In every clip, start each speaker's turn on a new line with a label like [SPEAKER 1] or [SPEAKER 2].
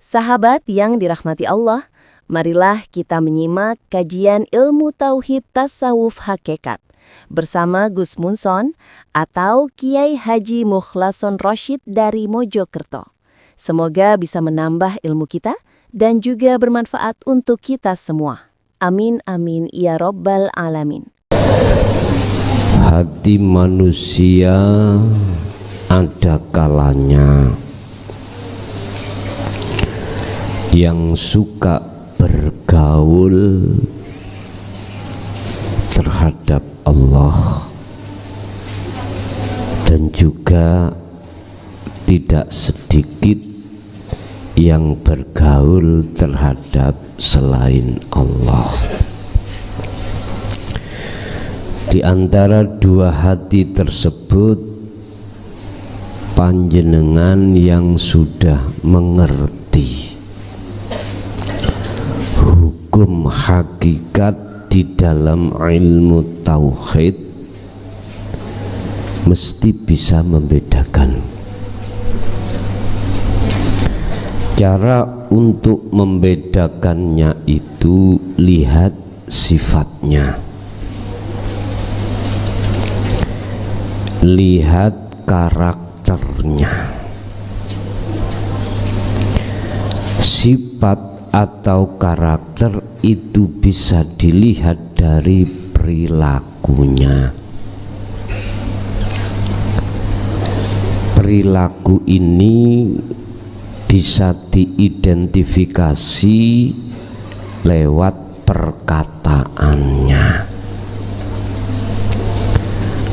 [SPEAKER 1] Sahabat yang dirahmati Allah, marilah kita menyimak kajian ilmu tauhid tasawuf hakikat bersama Gus Munson atau Kiai Haji Mukhlason Rosyid dari Mojokerto. Semoga bisa menambah ilmu kita dan juga bermanfaat untuk kita semua. Amin amin ya rabbal alamin.
[SPEAKER 2] Hati manusia ada kalanya yang suka bergaul terhadap Allah dan juga tidak sedikit yang bergaul terhadap selain Allah. Di antara dua hati tersebut, panjenengan yang sudah mengerti hukum hakikat di dalam ilmu tauhid mesti bisa membedakan. Cara untuk membedakannya itu lihat sifatnya, lihat karakternya. Sifat atau karakter itu bisa dilihat dari perilakunya. Perilaku ini bisa diidentifikasi lewat perkataannya.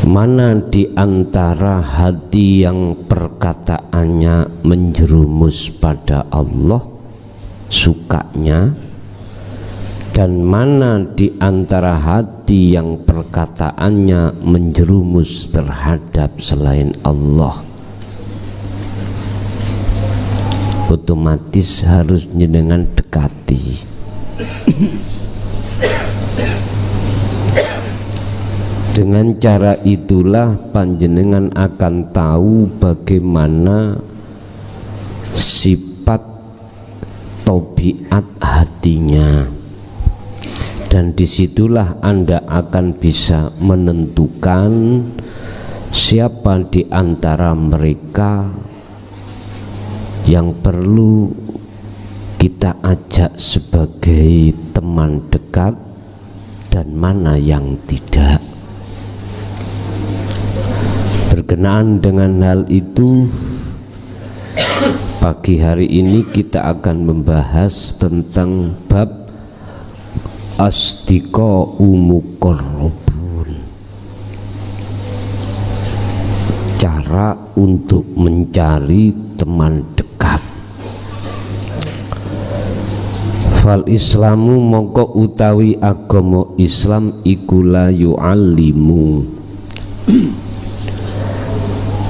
[SPEAKER 2] Mana di antara hati yang perkataannya menjerumus pada Allah, sukanya, dan mana di antara hati yang perkataannya menjerumus terhadap selain Allah. Otomatis harus jenengan dekati. Dengan cara itulah panjenengan akan tahu bagaimana sifat tabiat hatinya, dan disitulah Anda akan bisa menentukan siapa di antara mereka yang perlu kita ajak sebagai teman dekat dan mana yang tidak. Berkenaan dengan hal itu, pagi hari ini kita akan membahas tentang bab asdiqa'u muqarrabun, cara untuk mencari teman dekat. Fal islamu mongko utawi agama Islam iku la yu'allimu,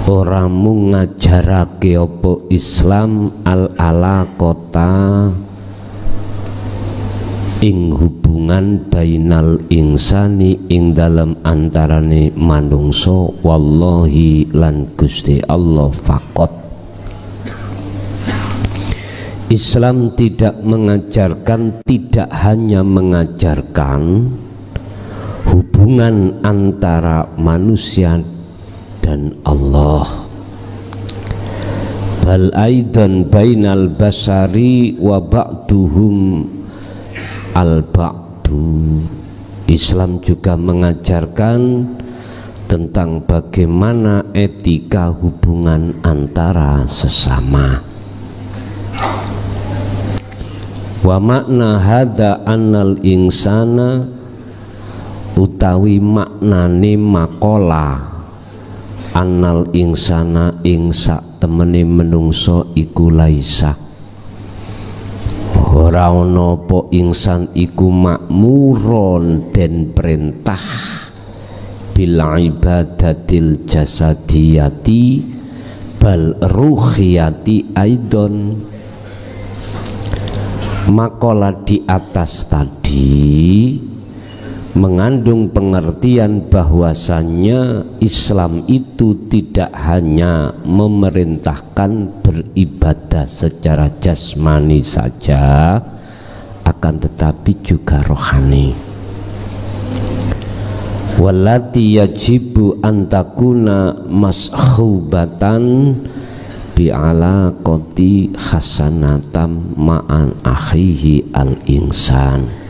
[SPEAKER 2] ora mung ngajarake apa Islam al-alaqata ing hubungan bainal insani ing dalam antarane manungsa wallahi lan Gusti Allah faqat. Islam tidak mengajarkan, tidak hanya mengajarkan hubungan antara manusia dan Allah, bal aidan bainal basari wa ba'duhum al ba'du. Islam juga mengajarkan tentang bagaimana etika hubungan antara sesama. Wa makna hadza annal insana utawi maknane makola annal insana ing sak temene menungso iku laisa, ora ana apa insan iku makmuron den perintah bil ibadatil jasadiyati bal ruhiyati aidon. Makola di atas tadi mengandung pengertian bahwasannya Islam itu tidak hanya memerintahkan beribadah secara jasmani saja, akan tetapi juga rohani. Wallati yajibu antakuna maskhubatan bi'alaqati khasanatam ma'an akhihi al-insan.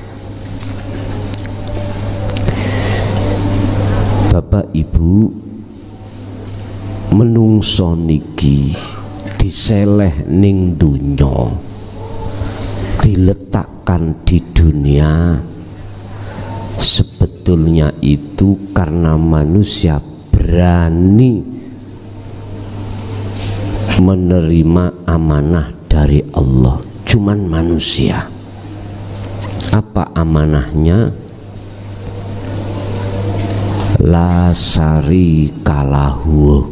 [SPEAKER 2] Bapak Ibu, menungso niki diseleh ning dunya, diletakkan di dunia, sebetulnya itu karena manusia berani menerima amanah dari Allah. Cuman manusia. Apa amanahnya? La syarika lahu,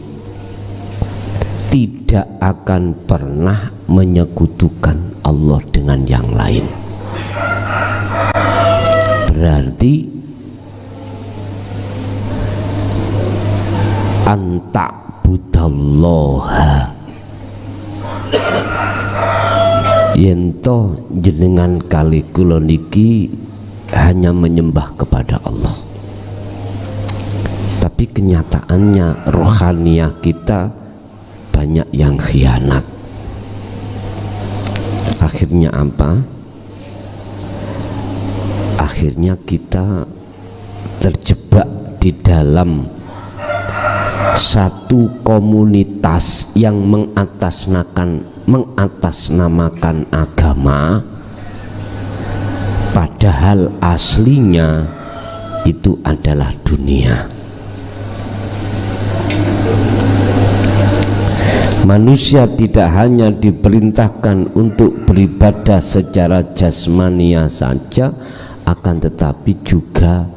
[SPEAKER 2] tidak akan pernah menyekutukan Allah dengan yang lain. Berarti anta'budallaha, yento jenengan kali kula niki hanya menyembah kepada Allah. Tapi kenyataannya rohaniah kita banyak yang khianat. Akhirnya apa? Akhirnya kita terjebak di dalam satu komunitas yang mengatasnamakan agama, padahal aslinya itu adalah dunia. Manusia tidak hanya diperintahkan untuk beribadah secara jasmania saja, akan tetapi juga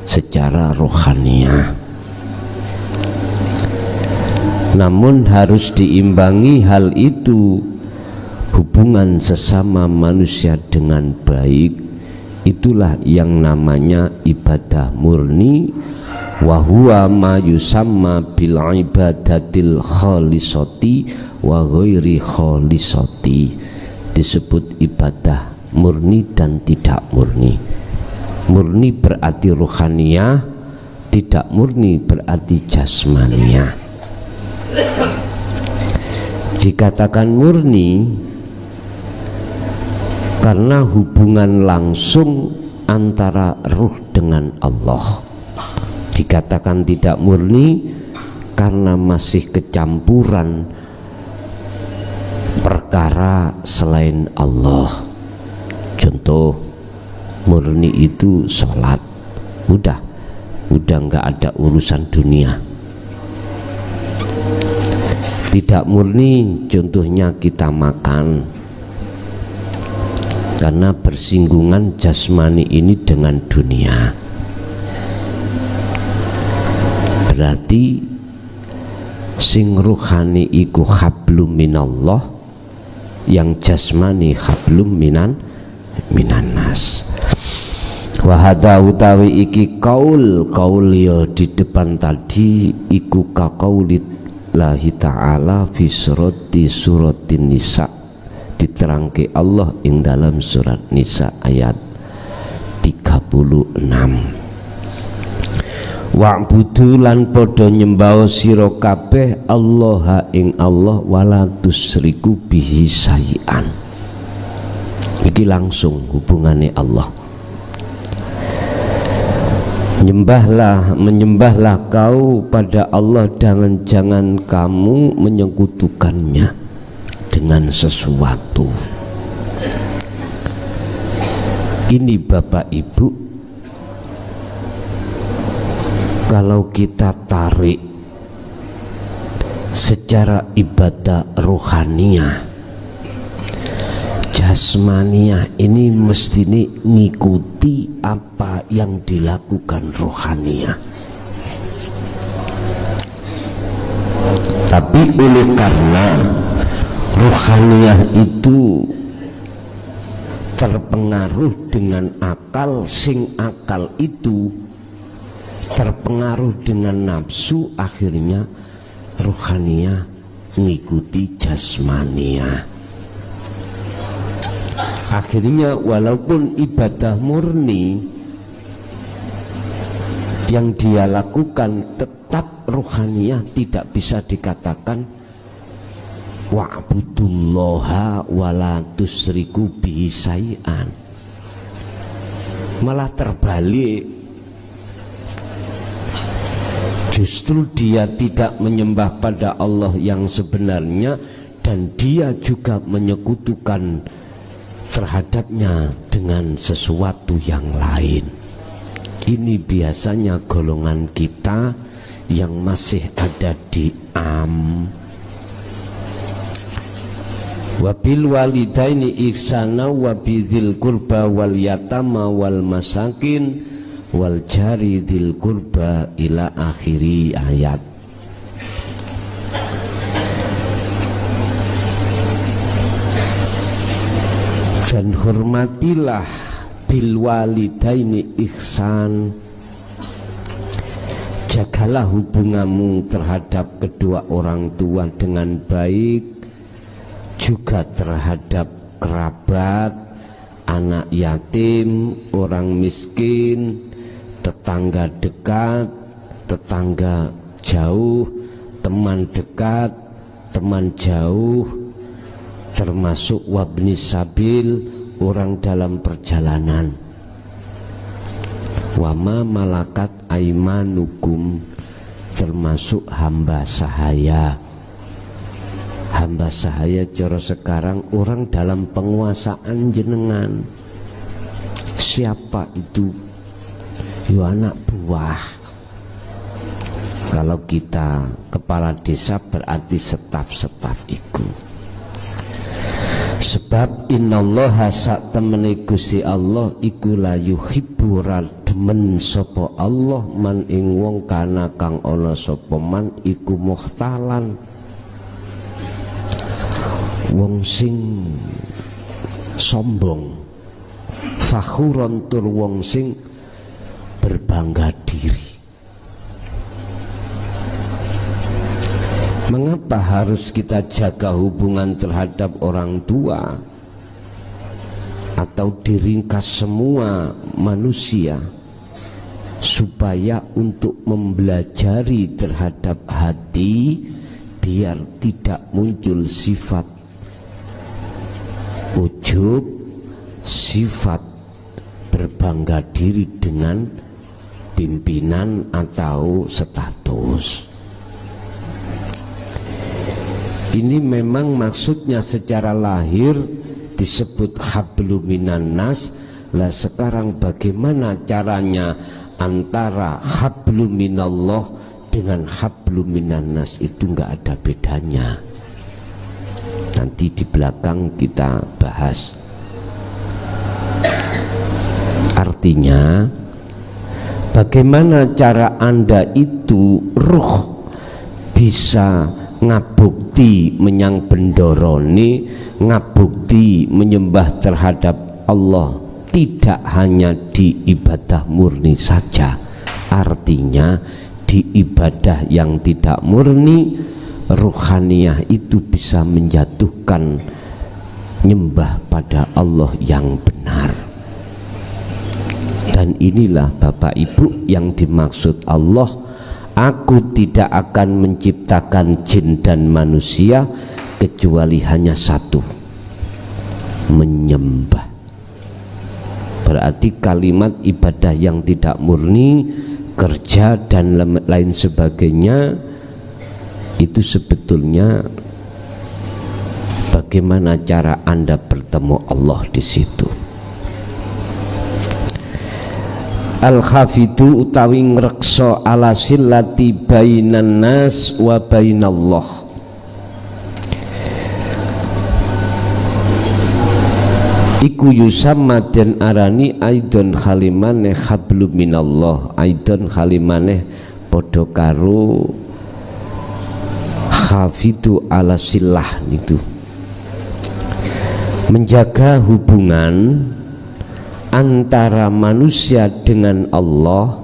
[SPEAKER 2] secara rohania. Namun harus diimbangi hal itu, hubungan sesama manusia dengan baik. Itulah yang namanya ibadah murni, wa huwa ma yusamma bil ibadatil khalisati wa ghairi khalisati. Disebut ibadah murni dan tidak murni. Murni berarti rohaniah, tidak murni berarti jasmaniah. Dikatakan murni karena hubungan langsung antara ruh dengan Allah. Dikatakan tidak murni karena masih kecampuran perkara selain Allah. Contoh, murni itu sholat, udah nggak ada urusan dunia. Tidak murni contohnya kita makan, karena bersinggungan jasmani ini dengan dunia. Berarti sing ruhani iku hablum minallah, yang jasmani hablum minan nas. Wahada utawi iki kaul ya di depan tadi iku ka qaulillahi ta'ala fi suratin nisa, diterangke Allah ing dalam surat Nisa ayat 36. Wa'budu lan padha nyembah sira kabeh Allah ing Allah wala tusriku bihi sayian. Iki langsung hubungannya Allah. Menyembahlah kau pada Allah dan jangan kamu menyekutukannya dengan sesuatu. Ini Bapak Ibu, kalau kita tarik secara ibadah rohaniah, jasmaniah ini mesti ngikuti apa yang dilakukan rohaniah. Tapi oleh karena rohaniah itu terpengaruh dengan akal, sing akal itu terpengaruh dengan nafsu, akhirnya ruhaniyah ngikuti jasmania. Akhirnya walaupun ibadah murni yang dia lakukan tetap ruhaniyah, tidak bisa dikatakan wa'budullaha wala tusriku bihi syai'an. Malah terbalik, justru dia tidak menyembah pada Allah yang sebenarnya, dan dia juga menyekutukan terhadapnya dengan sesuatu yang lain. Ini biasanya golongan kita yang masih ada di wabil walidaini ihsana wabidhil qurba wal yatama wal masakin wal jari dzil qurba ila akhiri ayat. Dan hormatilah bil walidaini ihsan, jagalah hubunganmu terhadap kedua orang tua dengan baik, juga terhadap kerabat, anak yatim, orang miskin, tetangga dekat, tetangga jauh, teman dekat, teman jauh, termasuk wabni sabil, orang dalam perjalanan. Wama malakat aimanukum, termasuk hamba sahaya. Hamba sahaya cara sekarang orang dalam penguasaan jenengan. Siapa itu? Yo anak buah. Kalau kita kepala desa berarti staf-staf itu. Sebab innallaha sak temene Gusti Allah iku la yuhibbu demen sapa Allah man ing wong kana kang ana sapa man iku mukhtalan, wong sing sombong, fakhuron tur wong sing berbangga diri. Mengapa harus kita jaga hubungan terhadap orang tua atau diringkas semua manusia? Supaya untuk mempelajari terhadap hati, biar tidak muncul sifat ujub, sifat berbangga diri dengan pimpinan atau status. Ini memang maksudnya secara lahir disebut hablum minan nas. Lah sekarang bagaimana caranya antara hablum minallah dengan hablum minan nas? Itu enggak ada bedanya. Nanti di belakang kita bahas. Artinya bagaimana cara Anda itu ruh bisa ngabukti menyang bendoroni, ngabukti menyembah terhadap Allah, tidak hanya di ibadah murni saja. Artinya di ibadah yang tidak murni, ruhaniyah itu bisa menjatuhkan nyembah pada Allah yang benar. Dan inilah Bapak Ibu yang dimaksud Allah, aku tidak akan menciptakan jin dan manusia kecuali hanya satu, menyembah. Berarti kalimat ibadah yang tidak murni, kerja dan lain sebagainya, itu sebetulnya bagaimana cara Anda bertemu Allah di situ. Al-khafidu utawi ngrekso ala sillati bainan nas wa bainallah. Iku yusamma den arani aidon khalimane hablum minallah. Aidon khalimane padha karo khafidu ala sillah niku. menjaga hubungan antara manusia dengan Allah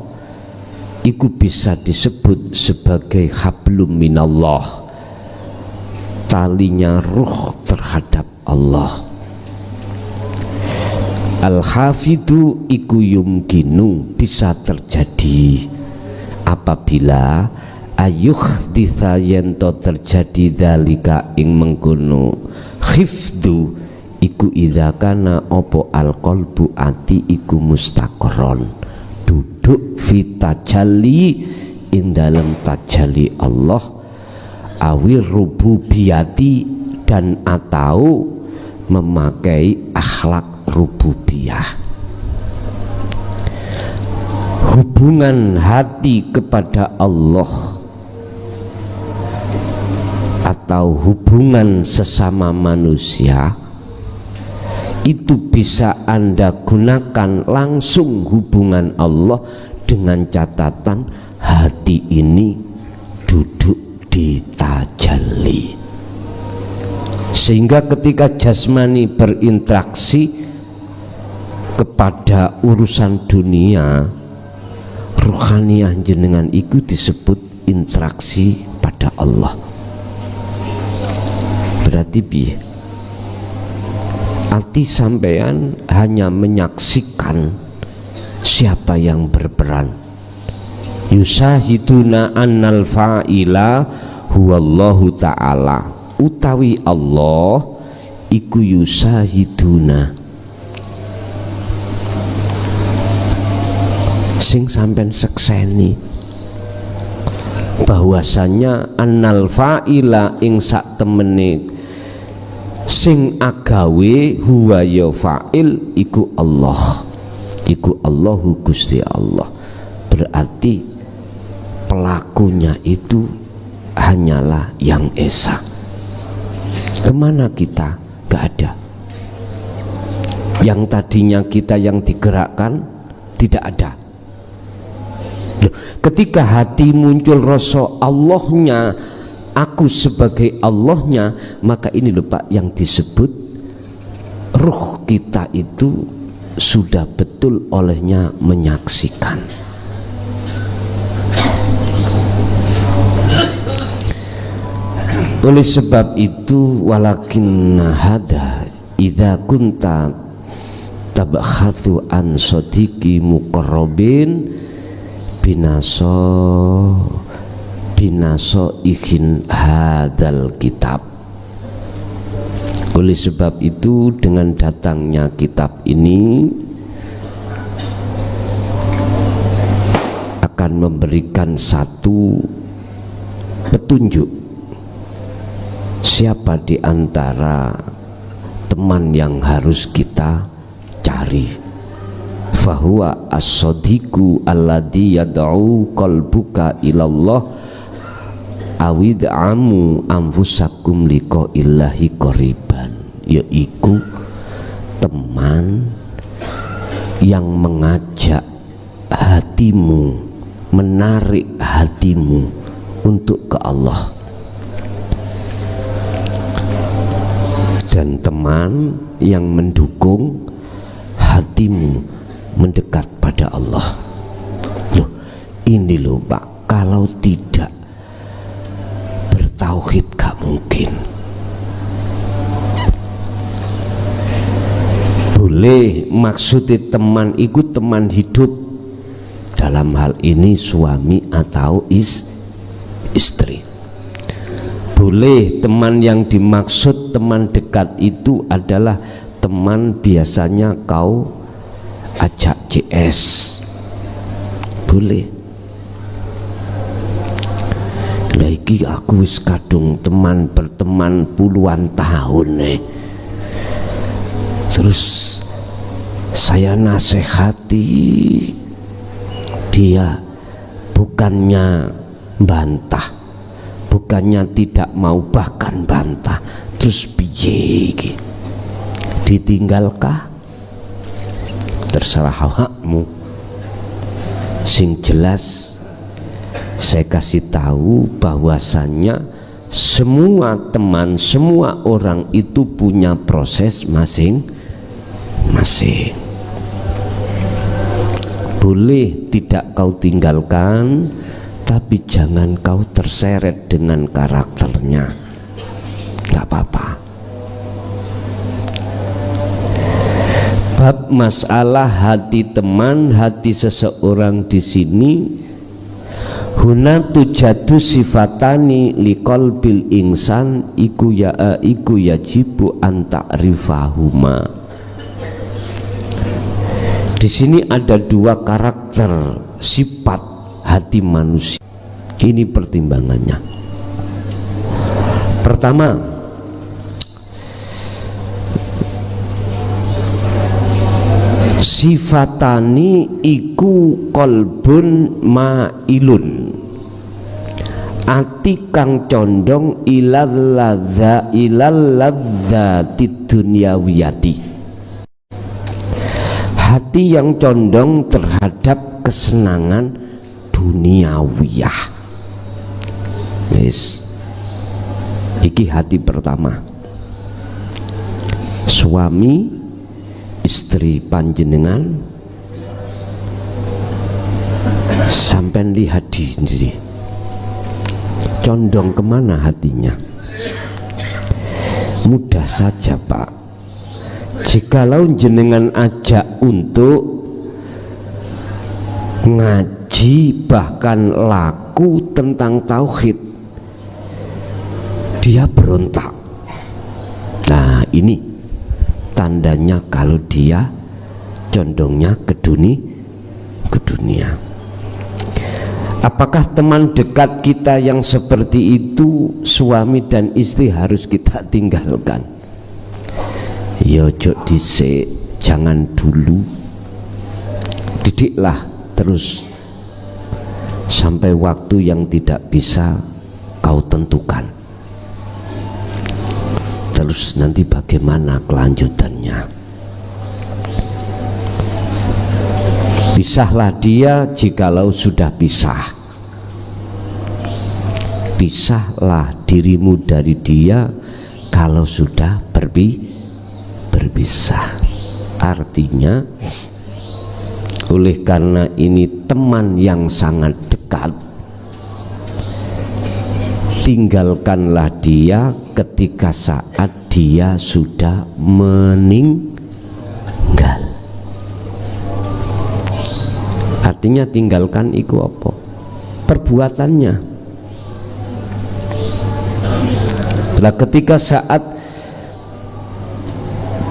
[SPEAKER 2] itu bisa disebut sebagai hablum minallah, talinya ruh terhadap Allah. Al-hafidu iku yumkinu, bisa terjadi apabila ayukhditha yento terjadi dalika ing mengkono khifdu iku idza kana opo al-qalbu ati iku mustaqarron, duduk fi tajalli ing dalam tajalli Allah, awir rububiyati dan atau memakai akhlak rububiyah. Hubungan hati kepada Allah atau hubungan sesama manusia itu bisa Anda gunakan langsung hubungan Allah dengan catatan hati ini duduk di tajalli, sehingga ketika jasmani berinteraksi kepada urusan dunia, ruhaniyah jenengan itu disebut interaksi pada Allah. Berarti piye? Hati sampean hanya menyaksikan siapa yang berperan. Yusahiduna annal fa'ila huwallahu ta'ala, utawi Allah iku yusahiduna, sing sampean sekseni bahwasanya annal fa'ila ing sak temene sing agawe huwa ya fa'il iku Allah, iku Allahu Gusti Allah. Berarti pelakunya itu hanyalah yang esa. Kemana kita? Gak ada. Yang tadinya kita yang digerakkan tidak ada. Loh, ketika hati muncul rasa Allahnya, aku sebagai Allahnya, maka ini loh Pak yang disebut ruh kita itu sudah betul olehnya menyaksikan. Oleh sebab itu walakinna hada idza kunta tabakhathu an sadiqi muqarrabin binaso ikin hadal kitab. Oleh sebab itu dengan datangnya kitab ini akan memberikan satu petunjuk siapa di antara teman yang harus kita cari. Fahuwa as-sadiqu alladhi yad'u qalbuka ilallah awid'amu anfusakum liqa'illahi qariban, yaitu teman yang mengajak hatimu, menarik hatimu untuk ke Allah, dan teman yang mendukung hatimu mendekat pada Allah. Loh, ini loh Pak, kalau tidak bertauhid gak mungkin. Boleh maksudnya teman ikut teman hidup, dalam hal ini suami atau istri. Boleh teman yang dimaksud teman dekat itu adalah teman biasanya kau ajak CS, boleh. Lagi aku wis kadung teman berteman puluhan tahun nih, terus saya nasihati dia, bukannya bantah, bukannya tidak mau, bahkan bantah. Terus piye iki? Ditinggalkah? Terserah hakmu. Sing jelas saya kasih tahu bahwasannya semua teman, semua orang itu punya proses masing-masing. Boleh tidak kau tinggalkan, tapi jangan kau terseret dengan karakternya. Gak apa-apa. Bab masalah hati teman, hati seseorang di sini, huna tujadu sifatani liqalbil insan iku yajibu an ta'rifahuma. Di sini ada dua karakter sifat hati manusia. Ini pertimbangannya. Pertama, sifatani iku qalbun ma'ilun, ati kang condong ilal ladzati dunyawiyati, hati yang condong terhadap kesenangan duniawiyah. Wis, iki hati pertama. Suami istri panjenengan sampai lihat sendiri, condong kemana hatinya? Mudah saja Pak, jikalau jenengan ajak untuk ngaji bahkan laku tentang tauhid, dia berontak. Nah, ini tandanya kalau dia condongnya ke dunia. Apakah teman dekat kita yang seperti itu, suami dan istri, harus kita tinggalkan? Ya jok dhisik, jangan dulu. Didiklah terus sampai waktu yang tidak bisa kau tentukan. Terus nanti bagaimana kelanjutannya? Pisahlah dia jikalau sudah pisah. Pisahlah dirimu dari dia kalau sudah berpisah. Artinya, oleh karena ini teman yang sangat dekat, tinggalkanlah dia ketika saat dia sudah meninggal. Artinya tinggalkan itu apa? Perbuatannya. Nah, ketika saat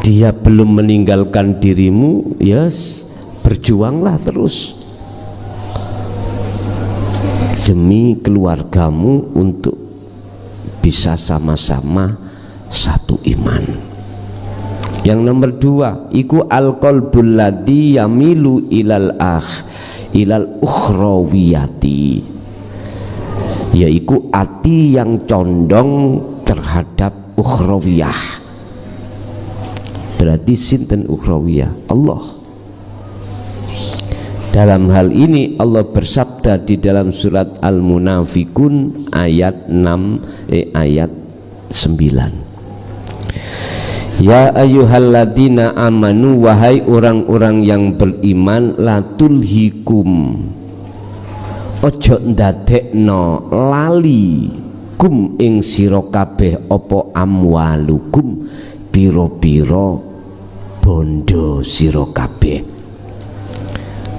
[SPEAKER 2] dia belum meninggalkan dirimu, yes, berjuanglah terus demi keluargamu untuk bisa sama-sama satu iman. Yang nomor dua, iku al-qalbul ladzi yamilu ilal ukhrawiyati, yaiku ati yang condong terhadap ukhrawiyah. Berarti sinten ukhrawiyah? Allah. Dalam hal ini Allah bersabda di dalam surat Al-Munafikun ayat 9. Ya ayyuhalladzina amanu, wahai orang-orang yang beriman, la tulhikum, ojo ndadekno lali kum ing sira kabeh apa amwalukum, piro-piro bondo sira kabeh,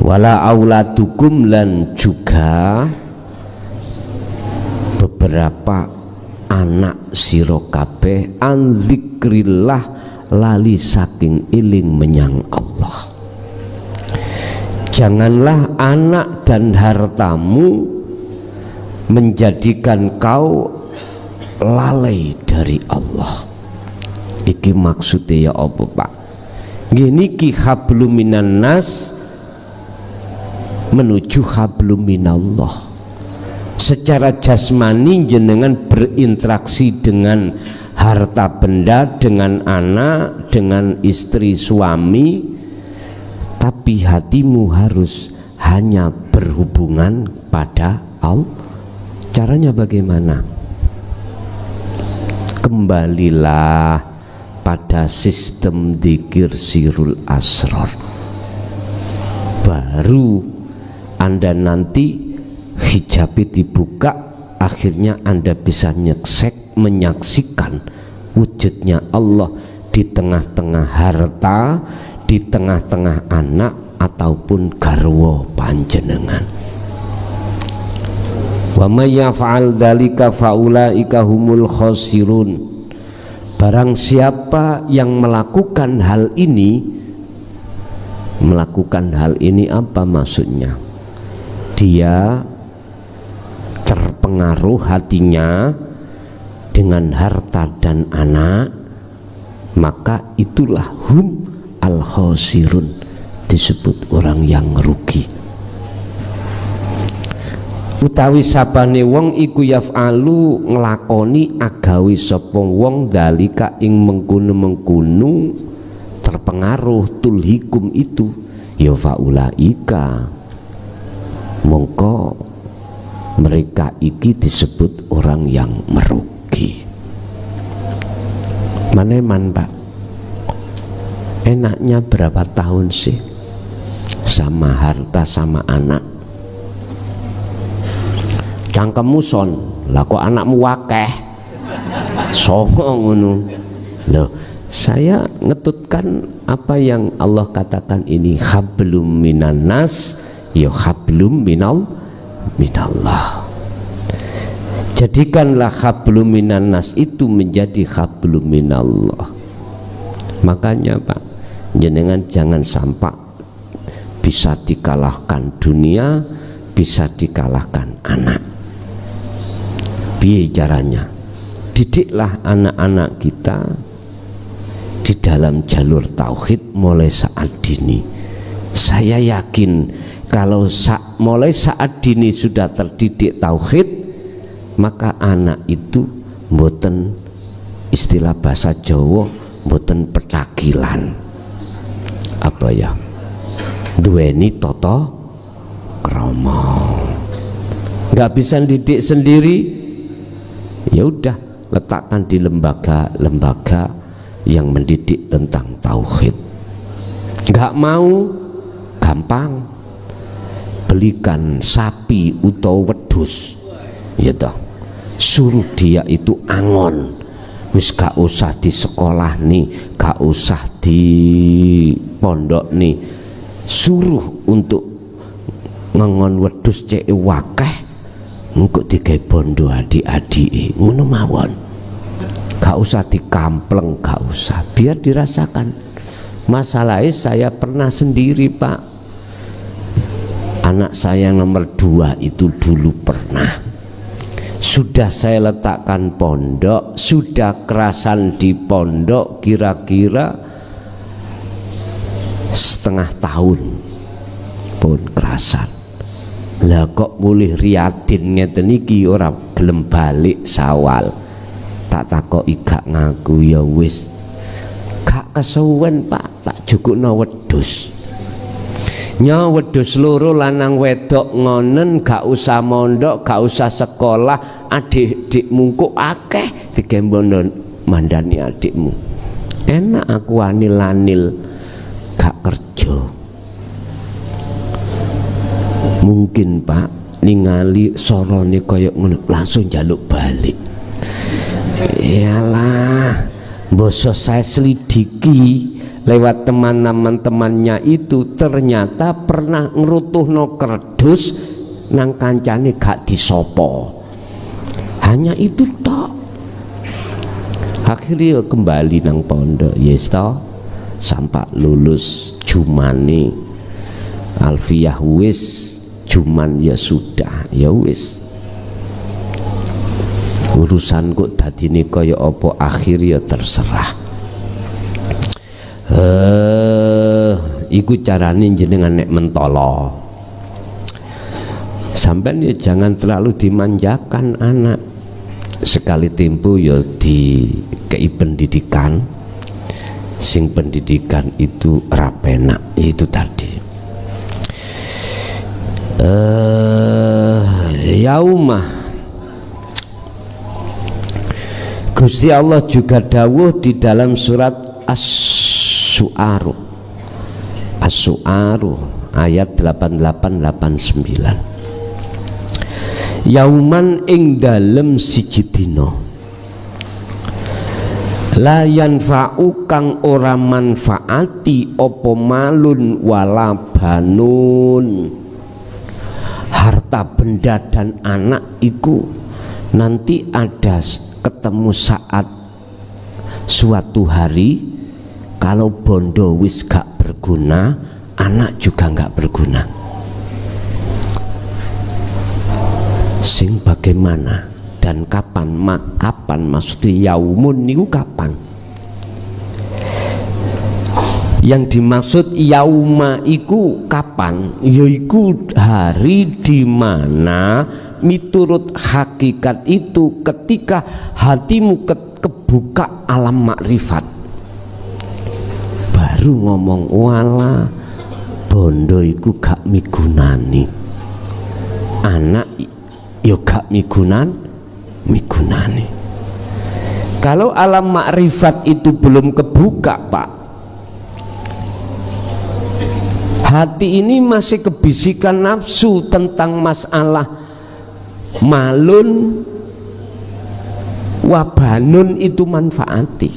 [SPEAKER 2] wala auladukum, lan juga beberapa anak sira kabeh, an dzikrillah, lali saking iling menyang Allah. Janganlah anak dan hartamu menjadikan kau lalai dari Allah. Iki maksudnya ya apa Pak? Gini ki hablum minan nas menuju hablum minallah. Secara jasmani jenengan berinteraksi dengan harta benda, dengan anak, dengan istri suami, tapi hatimu harus hanya berhubungan pada Allah. Caranya bagaimana? kembalilah pada sistem dzikir sirul asror, baru Anda nanti hijabnya dibuka, akhirnya Anda bisa menyaksikan wujudnya Allah di tengah-tengah harta, di tengah-tengah anak ataupun garwa panjenengan. Wa may yaf'al dzalika faulaika humul khasirun. Barang siapa yang melakukan hal ini apa maksudnya? Dia terpengaruh hatinya dengan harta dan anak, maka itulah hum al khasirun, disebut orang yang rugi. Utawi sapane wong iku yaf'alu nglakoni agawe sapa wong dalika ing mengkono-mengkono terpengaruh tulhikum itu, ya faulaika, mongko mereka iki disebut orang yang merugi. Maneman Pak, enaknya berapa tahun sih sama harta sama anak? Cangkemmu son, lah kok anakmu wakeh songo ngono. Loh, saya ngetutkan apa yang Allah katakan ini, hablum minan nas ya hablum minallah. Jadikanlah hablum minan nas itu menjadi hablum minallah. Makanya Pak, jenengan jangan sampai bisa dikalahkan dunia, bisa dikalahkan anak. Piye caranya? Didiklah anak-anak kita di dalam jalur tauhid mulai saat dini. Saya yakin kalau mulai saat dini sudah terdidik tauhid, maka anak itu mboten, istilah bahasa Jawa, mboten petakilan, apa ya, duweni toto krama. Nggak bisa didik sendiri, ya udah letakkan di lembaga-lembaga yang mendidik tentang tauhid. Nggak mau, gampang, belikan sapi atau wedhus, ya toh, suruh dia itu angon, wis gak usah di sekolah nih, gak usah di pondok nih, suruh untuk ngengon wedhus cek wakeh, engko digawe bondo adik-adik ngono mawon. Gak usah dikampleng, gak usah, biar dirasakan. Masalahnya saya pernah sendiri Pak, anak saya nomor 2 itu dulu pernah, sudah saya letakkan pondok, sudah kerasan di pondok kira-kira setengah tahun pun kerasan. Lah kok mulih riadin ngeten iki ora gelem balik sawal. Tak takoki gak ngaku, ya wis gak kesuwen Pak, tak jukukno wedhus. Nya wedhus loro lanang wedok ngonen, gak usah mondok, gak usah sekolah, adik-adikmu kok akeh digembono mandani adikmu. Enak aku anil-anil gak kerja. Mungkin Pak ningali sorone kaya ngono langsung jaluk balik. Iyalah, boso saya selidiki lewat teman-temannya itu, ternyata pernah ngerutuhno kerdus nang kancane gak disopo. Hanya itu tok. Akhirnya kembali nang pondok, yes toh, sampai lulus jumane alfiyah wis, cuman ya sudah, ya wis, urusan kok dadine kaya apa akhir ya terserah. Iku carane jenengan nek mentolo. Sampeyan ya jangan terlalu dimanjakan anak. Sekali tempo ya dikei pendidikan, sing pendidikan itu rapenak, itu tadi. Gusti Allah juga dawuh di dalam surat As-Su'ara ayat 88-89. Yauman ing dalem siji dina la yanfa'u kang ora manfaati apa malun wala banun, harta benda dan anak iku nanti ada ketemu saat suatu hari kalau bondo wis gak berguna, anak juga gak berguna. Sing bagaimana dan kapan maksudnya yaumun niku kapan? Yang dimaksud yauma iku kapan? Yaiku hari di mana miturut hakikat itu ketika hatimu kebuka alam makrifat, baru ngomong wala bondo iku gak migunani, anak yo gak migunani. Kalau alam makrifat itu belum kebuka, Pak, hati ini masih kebisikan nafsu tentang masalah malun wabanun itu manfaati.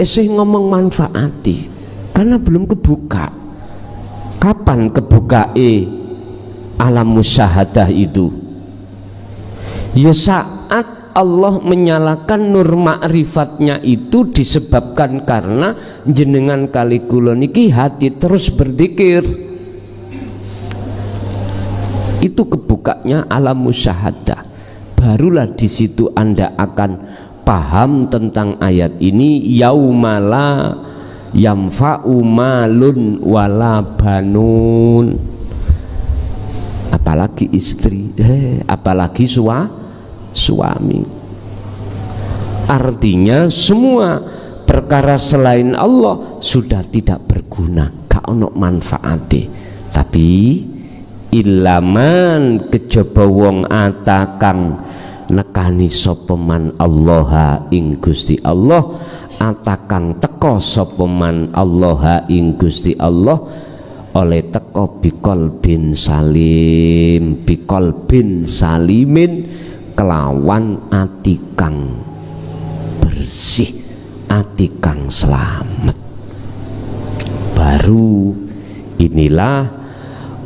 [SPEAKER 2] Esih ngomong manfaati karena belum kebuka. Kapan kebukae alam musyahadah itu? Ya saat Allah menyalakan nur ma'rifatnya itu disebabkan karena jenengan kali kula niki hati terus berzikir. Itu kebukanya alam musyahadah. Barulah di situ Anda akan paham tentang ayat ini, yaumala yamfa'u malun wala banun. Apalagi istri, apalagi suami. Artinya semua perkara selain Allah sudah tidak berguna, gak ono manfaate. Tapi ilaman kejaba wong atakang nekani sapa man Allah ing Gusti Allah, atakang teko sapa man Allah ing Gusti Allah oleh teko bikol bin salimin kelawan ati kang bersih, ati kang selamat. Baru inilah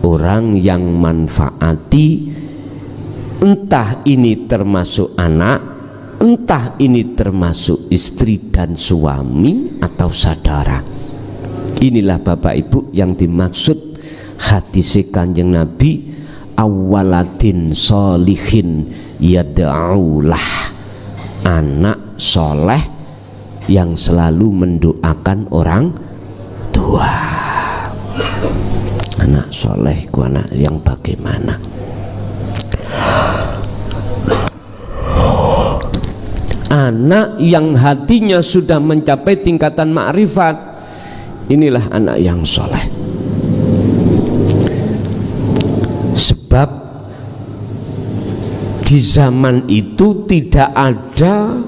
[SPEAKER 2] orang yang manfaati, entah ini termasuk anak, entah ini termasuk istri dan suami atau saudara. Inilah Bapak Ibu yang dimaksud hadis Kanjeng Nabi, awaladin solihin yad'aulah, anak soleh yang selalu mendoakan orang tua. Anak soleh ku anak yang bagaimana? Anak yang hatinya sudah mencapai tingkatan makrifat, inilah anak yang soleh. Sebab di zaman itu tidak ada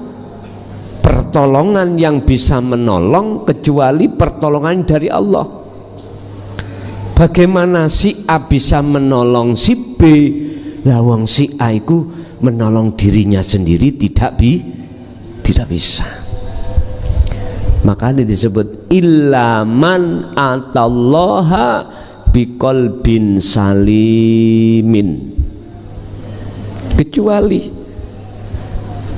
[SPEAKER 2] pertolongan yang bisa menolong kecuali pertolongan dari Allah. Bagaimana si A bisa menolong si B? Lawang si A itu menolong dirinya sendiri tidak bisa. Makanya disebut ilaman atallaha biqalbin salimin, kecuali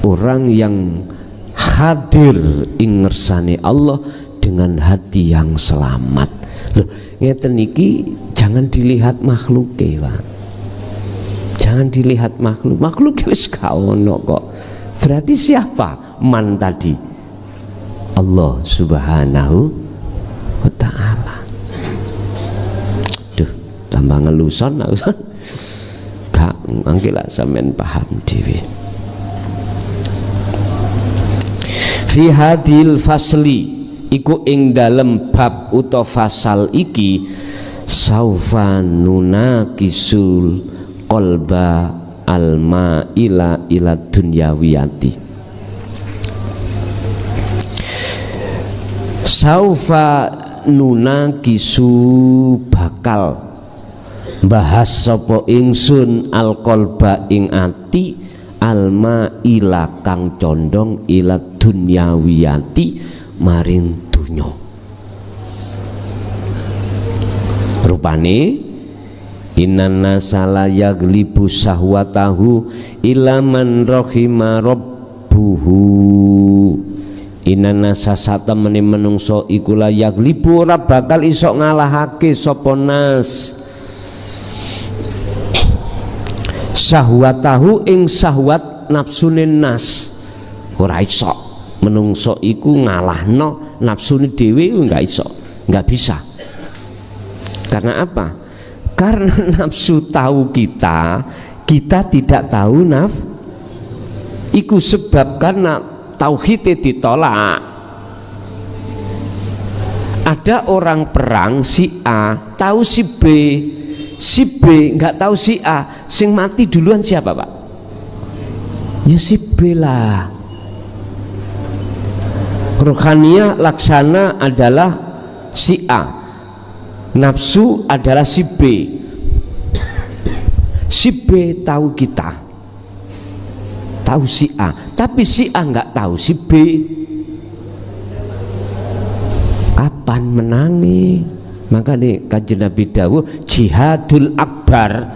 [SPEAKER 2] orang yang hadir ing ngersane Allah dengan hati yang selamat. Loh, ngeten niki jangan dilihat makhluk, Pak. Jangan dilihat makhluk wis gak ono kok. Berarti siapa man tadi? Allah Subhanahu wa ta'ala. Duh, tambah ngeluson gak angkilah sampean paham dhewe. Fi hadil fasli iku ing dalem bab utawa fasal iki saufa nunakisul qalba al-ma'ila ila dunyawiyati. Saufa nunakisu bakal bahas sapa ingsun al-qalba ing ati al-ma'ila kang condong ila dunyawiyati maring dunya. Rupane innan nasala yaglibu sahwatahu ila man rahima rabbuhu. Innan nasa satemene menungso iku la yaglibu ora bakal iso ngalahake sapa nas sahwatahu ing sahwat nafsune nas. Ora iso menungso iku ngalahno nafsune dhewe, enggak iso, enggak bisa. Karena apa? Karena nafsu tahu kita, kita tidak tahu iku sebab karena tauhidnya ditolak. Ada orang perang si A tahu si B, si B nggak tahu si A, sing mati duluan siapa Pak? Ya si B lah. Rohaniah laksana adalah si A, nafsu adalah si B. Si B tahu kita, tahu si A, tapi si A nggak tahu si B. Kapan menangi? Maka nih Kanjeng Nabi dawuh jihadul akbar,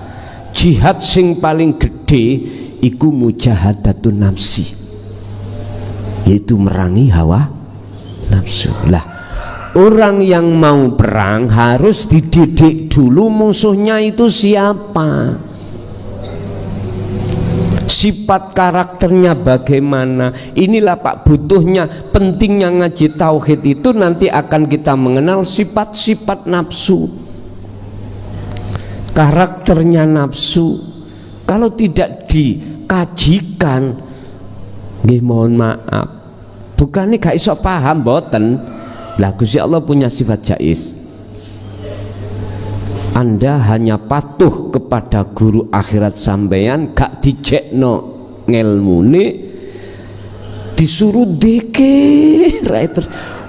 [SPEAKER 2] jihad sing paling gede iku mujahadatun nafsi, yaitu merangi hawa nafsu. Lah orang yang mau perang harus dididik dulu musuhnya itu siapa, sifat karakternya bagaimana. Inilah Pak butuhnya, pentingnya ngaji tauhid itu nanti akan kita mengenal sifat-sifat nafsu, karakternya nafsu. Kalau tidak dikajikan, nggih mohon maaf, bukannya gak iso paham boten. Lah Gusti Allah punya sifat jais. Anda hanya patuh kepada guru akhirat sampeyan, gak dijekno ngelmune, disuruh dikir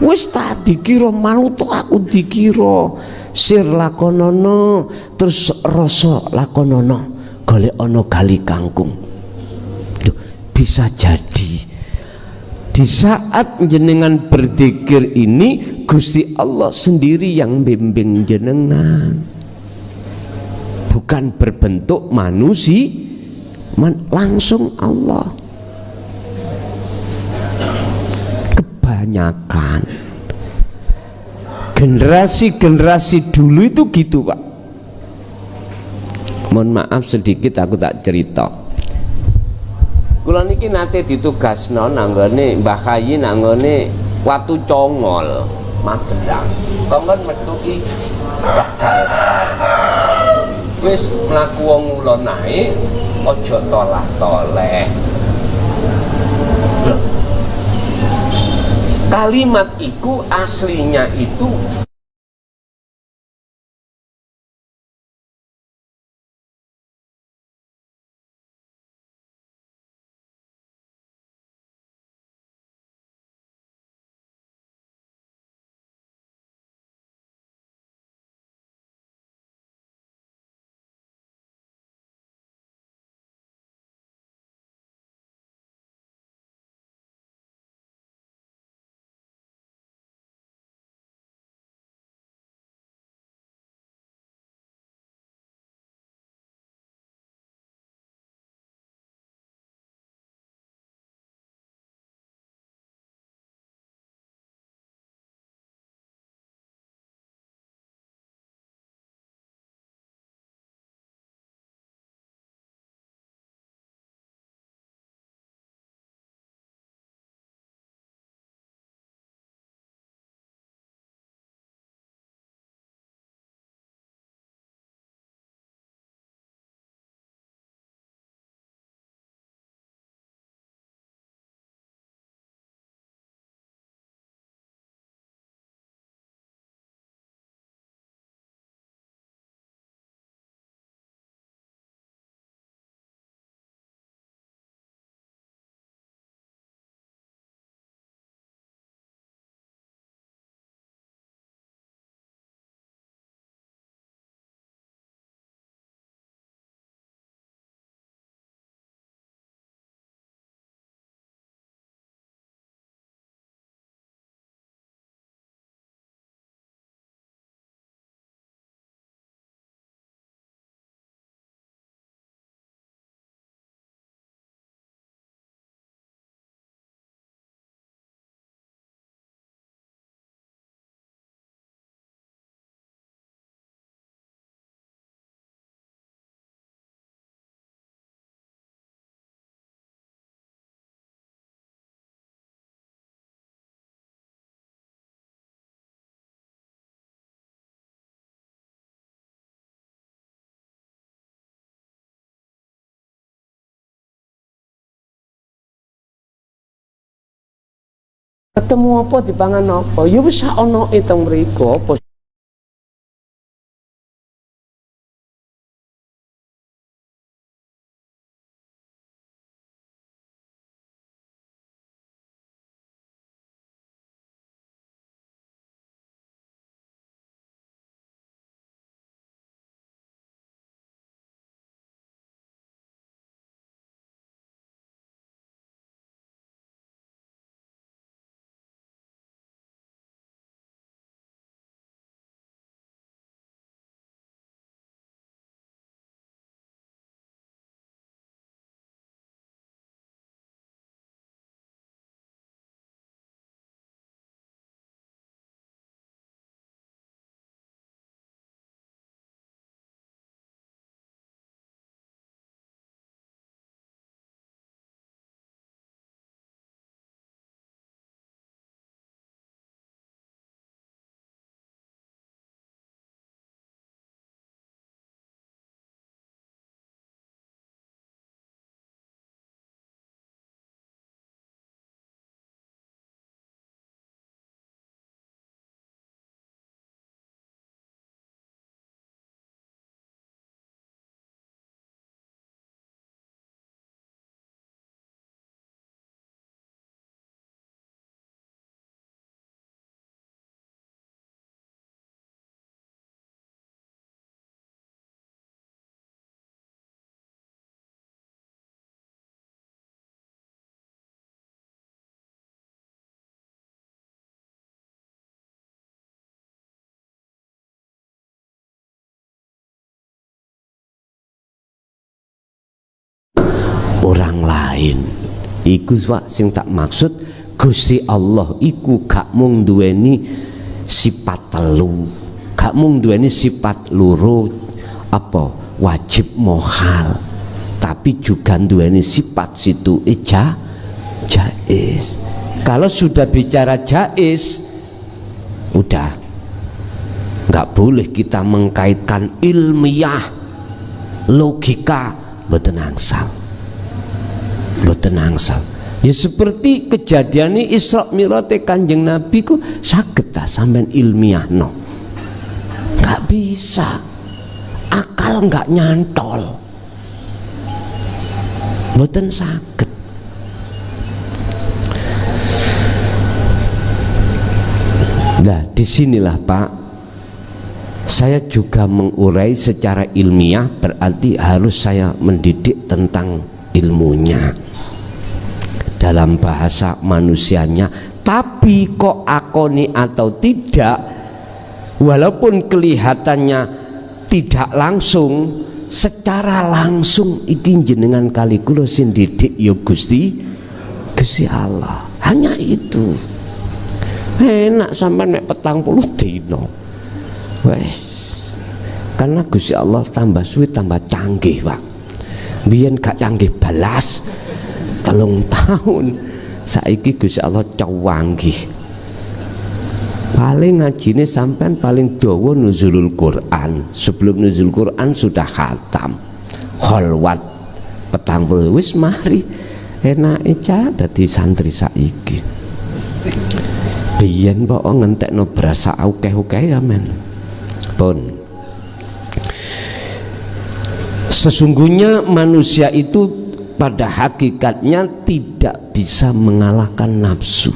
[SPEAKER 2] wis tak dikira maluto aku dikira sir lakonono terus rasa lakonono golek ana gali kangkung. Duh, bisa jadi di saat jenengan berzikir ini Gusti Allah sendiri yang bimbing jenengan, bukan berbentuk manusia, langsung Allah. Kebanyakan generasi-generasi dulu itu gitu Pak. Mohon maaf sedikit aku tak cerita. Kula niki nate ditugasno nanggone Mbah Khayi nanggone Watu Congol, Magelang. Kongkon metu ki bakal wis mlaku wong ulun naik aja tolah-toleh. Kalimat iku aslinya itu Ketemu apa dipangan apa? Ya wis sak onoke teng mriku apa. Orang lain iku sing tak maksud Gusti Allah iku gak mung duweni sifat telu, gak mung duweni sifat loro apa wajib mohal, tapi juga duweni sifat situ jaiz. Kalau sudah bicara jaiz udah nggak boleh kita mengkaitkan ilmiah logika, mboten angsal. Ya seperti kejadian ini Isra Mi'raj Kanjeng Nabi ku saged ta sampean ilmiah no, nggak bisa, akal nggak nyantol, mboten saged. Nah disinilah Pak, saya juga mengurai secara ilmiah, berarti harus saya mendidik tentang ilmunya dalam bahasa manusianya. Tapi kok akoni atau tidak, walaupun kelihatannya tidak langsung, secara langsung iki jenengan kali kula sing didik ya Gusti Allah. Hanya itu. Enak sampean nek 40 dino. Wes. Karena Gusti Allah tambah suwi tambah canggih, Pak. Biyen gak canggih balas 3 tahun, saiki Gusti Allah cawanggih. Paling ngajine sampean paling dawa nuzulul Quran, sebelum nuzul Quran sudah khatam kholwat 40 wis mari enake cah dadi santri saiki. Biyen kok ngentekno berasa akeh-akeh ya men pun. Sesungguhnya manusia itu pada hakikatnya tidak bisa mengalahkan nafsu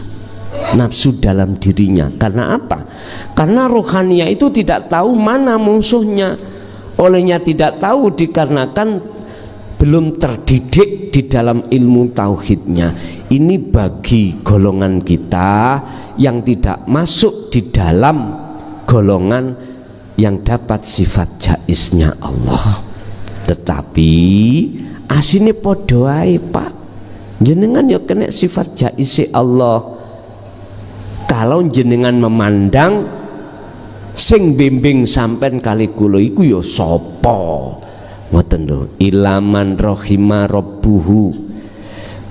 [SPEAKER 2] dalam dirinya. Karena apa? Karena rohania itu tidak tahu mana musuhnya. Olehnya tidak tahu dikarenakan belum terdidik di dalam ilmu tauhidnya. Ini bagi golongan kita yang tidak masuk di dalam golongan yang dapat sifat jaiznya Allah. Tetapi asine padha ae Pak, jenengan ya kena sifat jaiz Allah. Kalau jenengan memandang sing bimbing sampean kali kula iku ya sapa, ngoten lho, ilaman rahima rabbuhu,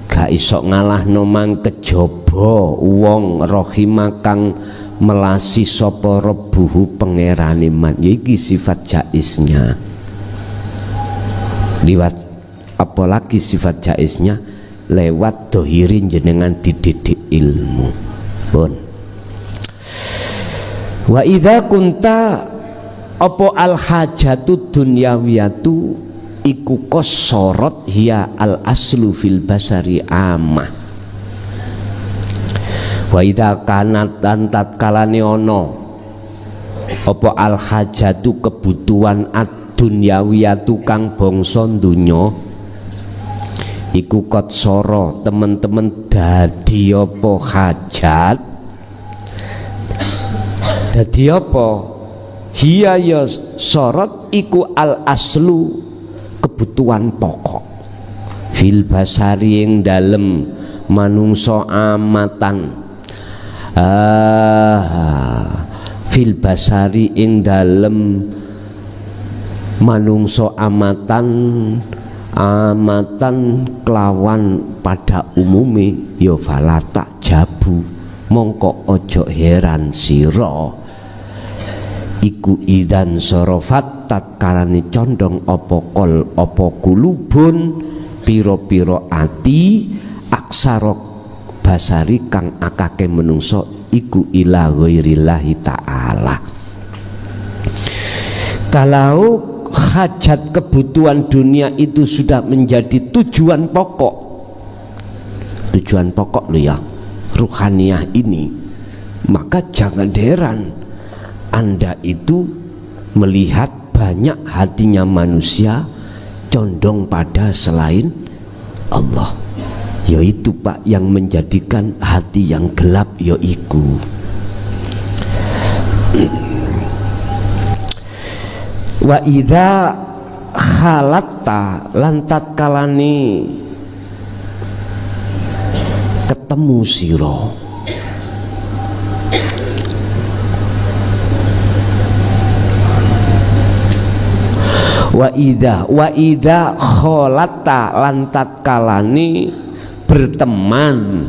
[SPEAKER 2] gak iso ngalahno mang kejaba wong rahima kang melasi sapa rabbuhu pangerane man. Iki sifat jaiznya. Liwat apalagi sifat jaiznya lewat dohirin jenengan dididik ilmu. Pun. Wa idza kunta apa al hajatu dunyawiyatu iku qasarat hiya al aslu fil basari amah. Wa idza kanat antat kalane ana apa al hajatu kebutuhan ad-dunyawiyatu kang bangsa dunya iku kot soro teman-teman dadi apa hajat dadi apa hiya ya sorot iku al aslu kebutuhan pokok fil basari ing dalem manungsa amatan fil basari ing dalem manungsa amatan kelawan pada umume ya falata jabu mongko ojo heran sira iku idan sorofat tatkalane condong apa kol apa kulubun pira-pira ati aksara basari kang akake menungso iku ila ghairillahi ta'ala. Kalau hajat kebutuhan dunia itu sudah menjadi tujuan pokok loh ya ruhaniyah ini, maka jangan heran Anda itu melihat banyak hatinya manusia condong pada selain Allah. Yaitu Pak yang menjadikan hati yang gelap yaiku wa idza khalatta lantat kalani ketemu sira wa idza khalatta lantat kalani berteman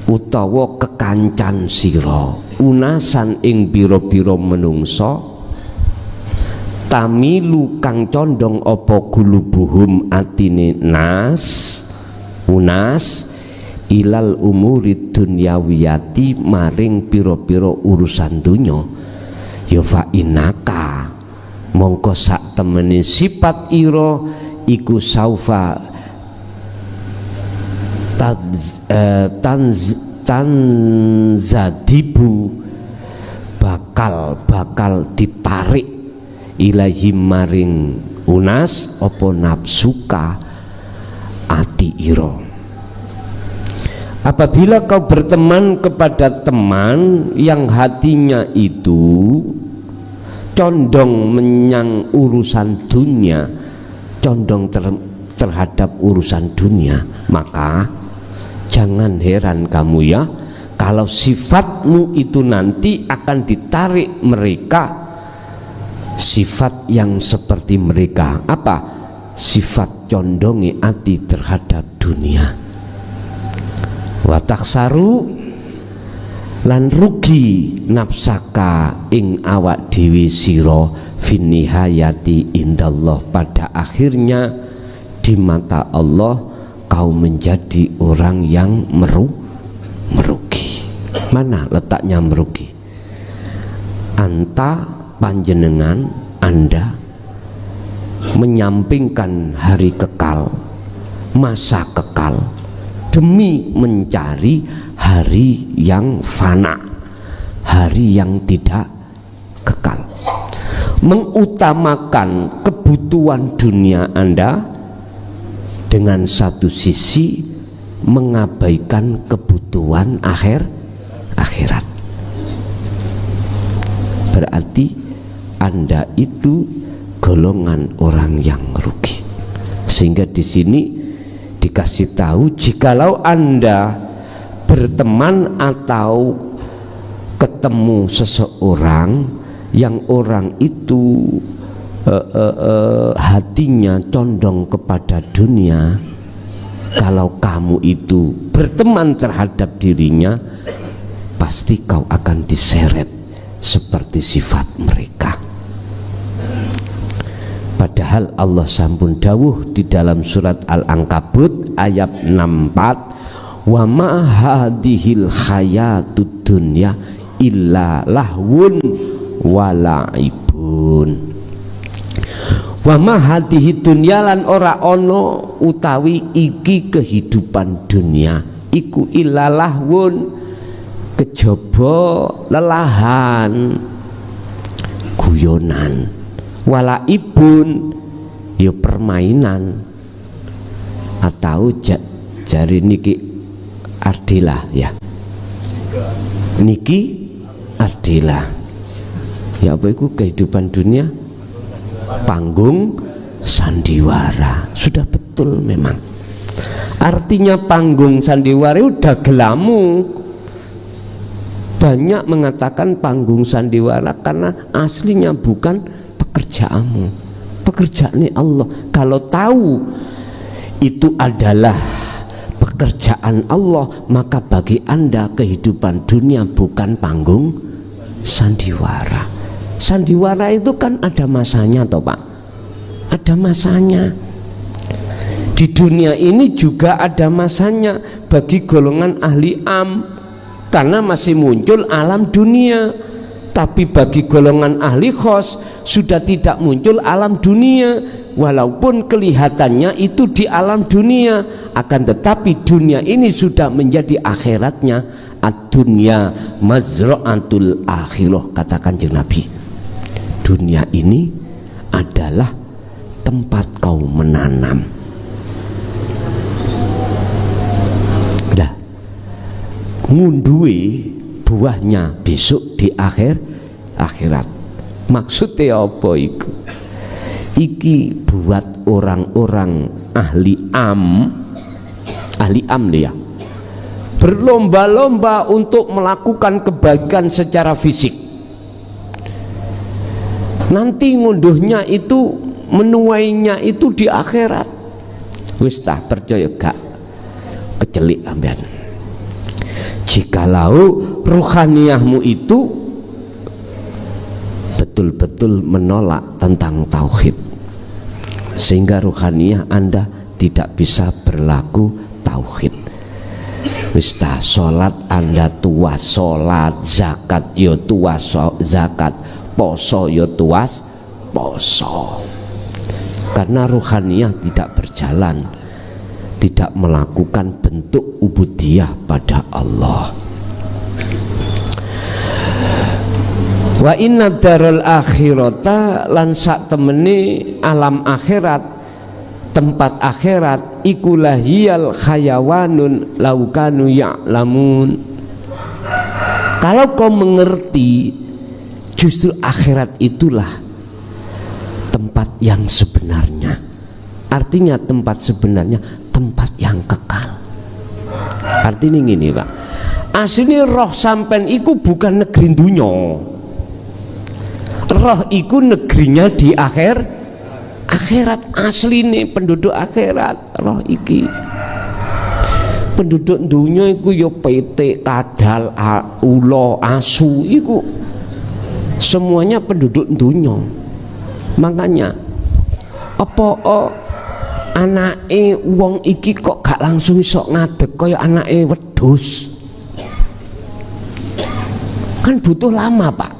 [SPEAKER 2] utawa kekancan sira unasan ing biro-biro menungso tamilu kang condong apa gulubuhum atine unas ilal umuri dunyawiyati maring piro-piro urusan dunya ya fa inaka mongko sak temene sifat ira iku saufa tanzadibu bakal ditarik ilahi maring unas apa nafsuka ati iro. Apabila kau berteman kepada teman yang hatinya itu condong menyang urusan dunia, condong terhadap urusan dunia, maka jangan heran kamu ya kalau sifatmu itu nanti akan ditarik mereka sifat yang seperti mereka. Apa? Sifat condongi hati terhadap dunia. Wataksaru lan rugi nafsaka ing awak dewi siro finihayati indallah, pada akhirnya di mata Allah kau menjadi orang yang merugi. Mana letaknya merugi? Anta panjenengan Anda menyampingkan hari kekal, masa kekal demi mencari hari yang fana, hari yang tidak kekal. Mengutamakan kebutuhan dunia Anda, dengan satu sisi mengabaikan kebutuhan akhirat. Berarti Anda itu golongan orang yang rugi. Sehingga di sini dikasih tahu, jikalau Anda berteman atau ketemu seseorang yang orang itu hatinya condong kepada dunia, kalau kamu itu berteman terhadap dirinya, pasti kau akan diseret seperti sifat mereka. Padahal Allah sampun dawuh di dalam surat Al-Ankabut ayat 64, wa ma hadhil hayatud dunya illa lahwun wa la'ibun. Wa ma hadhihi dunya lan ora ono utawi iki kehidupan dunia iku illa lahwun kejaba lelahan guyonan, wala ibun ya permainan atau jari niki ardilah ya, niki ardilah ya, apa itu kehidupan dunia panggung sandiwara. Sudah betul memang artinya panggung sandiwara udah gelamu. Banyak mengatakan panggung sandiwara karena aslinya bukan pekerjaanmu, pekerjaannya Allah. Kalau tahu itu adalah pekerjaan Allah, maka bagi Anda kehidupan dunia bukan panggung sandiwara. Sandiwara itu kan ada masanya toh Pak, ada masanya. Di dunia ini juga ada masanya bagi golongan ahli am, karena masih muncul alam dunia. Tapi bagi golongan ahli khos sudah tidak muncul alam dunia, walaupun kelihatannya itu di alam dunia, akan tetapi dunia ini sudah menjadi akhiratnya. Ad-dunya mazra'atul akhirah, kata Kanjeng Nabi. Dunia ini adalah tempat kau menanam. Dah ngundui buahnya besok di akhirat. Maksudnya apa iku? Iki buat orang-orang ahli am ya, berlomba-lomba untuk melakukan kebaikan secara fisik. Nanti ngunduhnya itu, menuainya itu di akhirat. Wis tah percaya gak kecelik ambean. Jikalau ruhaniyahmu itu betul-betul menolak tentang tauhid, sehingga ruhaniyah Anda tidak bisa berlaku tauhid. Wis ta, salat Anda tuas salat, zakat yo tuas zakat, poso yo tuas poso. Karena ruhaniyah tidak berjalan, tidak melakukan bentuk ubudiyah pada Allah. Wa inna darul akhirata, lan sak temene alam akhirat, tempat akhirat, iku lahiyal khayawanun laukanu ya'lamun. Kalau kau mengerti, justru akhirat itulah tempat yang sebenarnya. Artinya tempat sebenarnya tempat yang kekal. Artinya gini Pak, asli roh sampen iku bukan negeri dunya. Roh iku negerinya di akhirat. Asli nih penduduk akhirat roh iki. Penduduk dunia iku yo PT, kadal, ulo, asu iku semuanya penduduk dunia. Makanya apa anake wong iki kok gak langsung sok ngadeg kaya anake wedhus? Kan butuh lama Pak,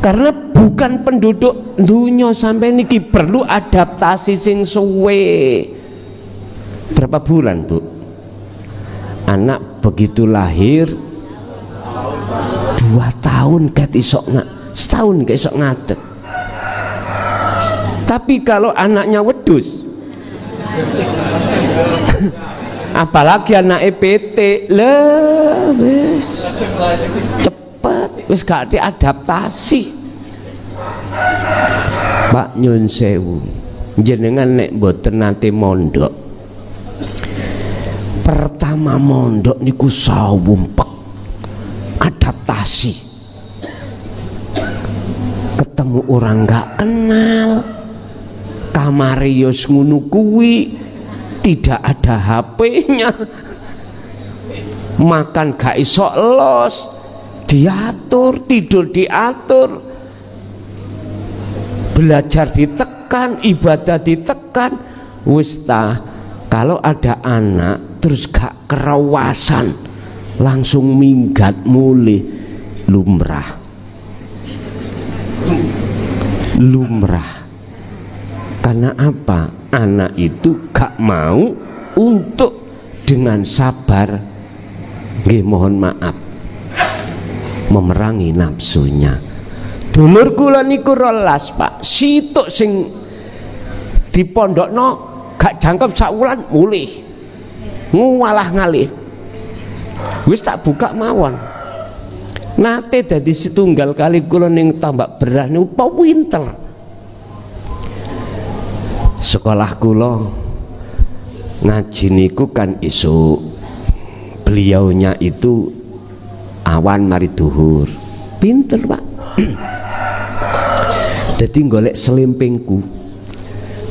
[SPEAKER 2] karena bukan penduduk dunia sampai niki perlu adaptasi sing suwe. Berapa bulan Bu? Anak begitu lahir 2 tahun ket isok setahun ket isok ngadeg. Tapi kalau anaknya wedus apalagi anak EPT lah, wis cepet, wis gak diadaptasi. Pak nyun sewu, jenengan nek mboten nate mondok, pertama mondok niku sawumpek adaptasi, ketemu orang gak kenal, kamar yos ngunu kuwi, tidak ada HP-nya, makan gak iso los, diatur, tidur diatur, belajar ditekan, ibadah ditekan. Wis ta, kalau ada anak terus gak kerawasan langsung minggat mulih, lumrah. Karena apa? Anak itu gak mau untuk dengan sabar, nggih mohon maaf, memerangi nafsunya. Dulur kula niku rolas Pak, situk sing dipondokno gak jangkep sak wulan mulih nguwalah ngalih, wis tak buka mawon. Nate dadi setunggal kali kula ning Tambak Berah niku winter. Sekolah kula ngaji niku kan isuk, beliaunya itu awan mari duhur, pinter Pak. Dadi golek selimpingku,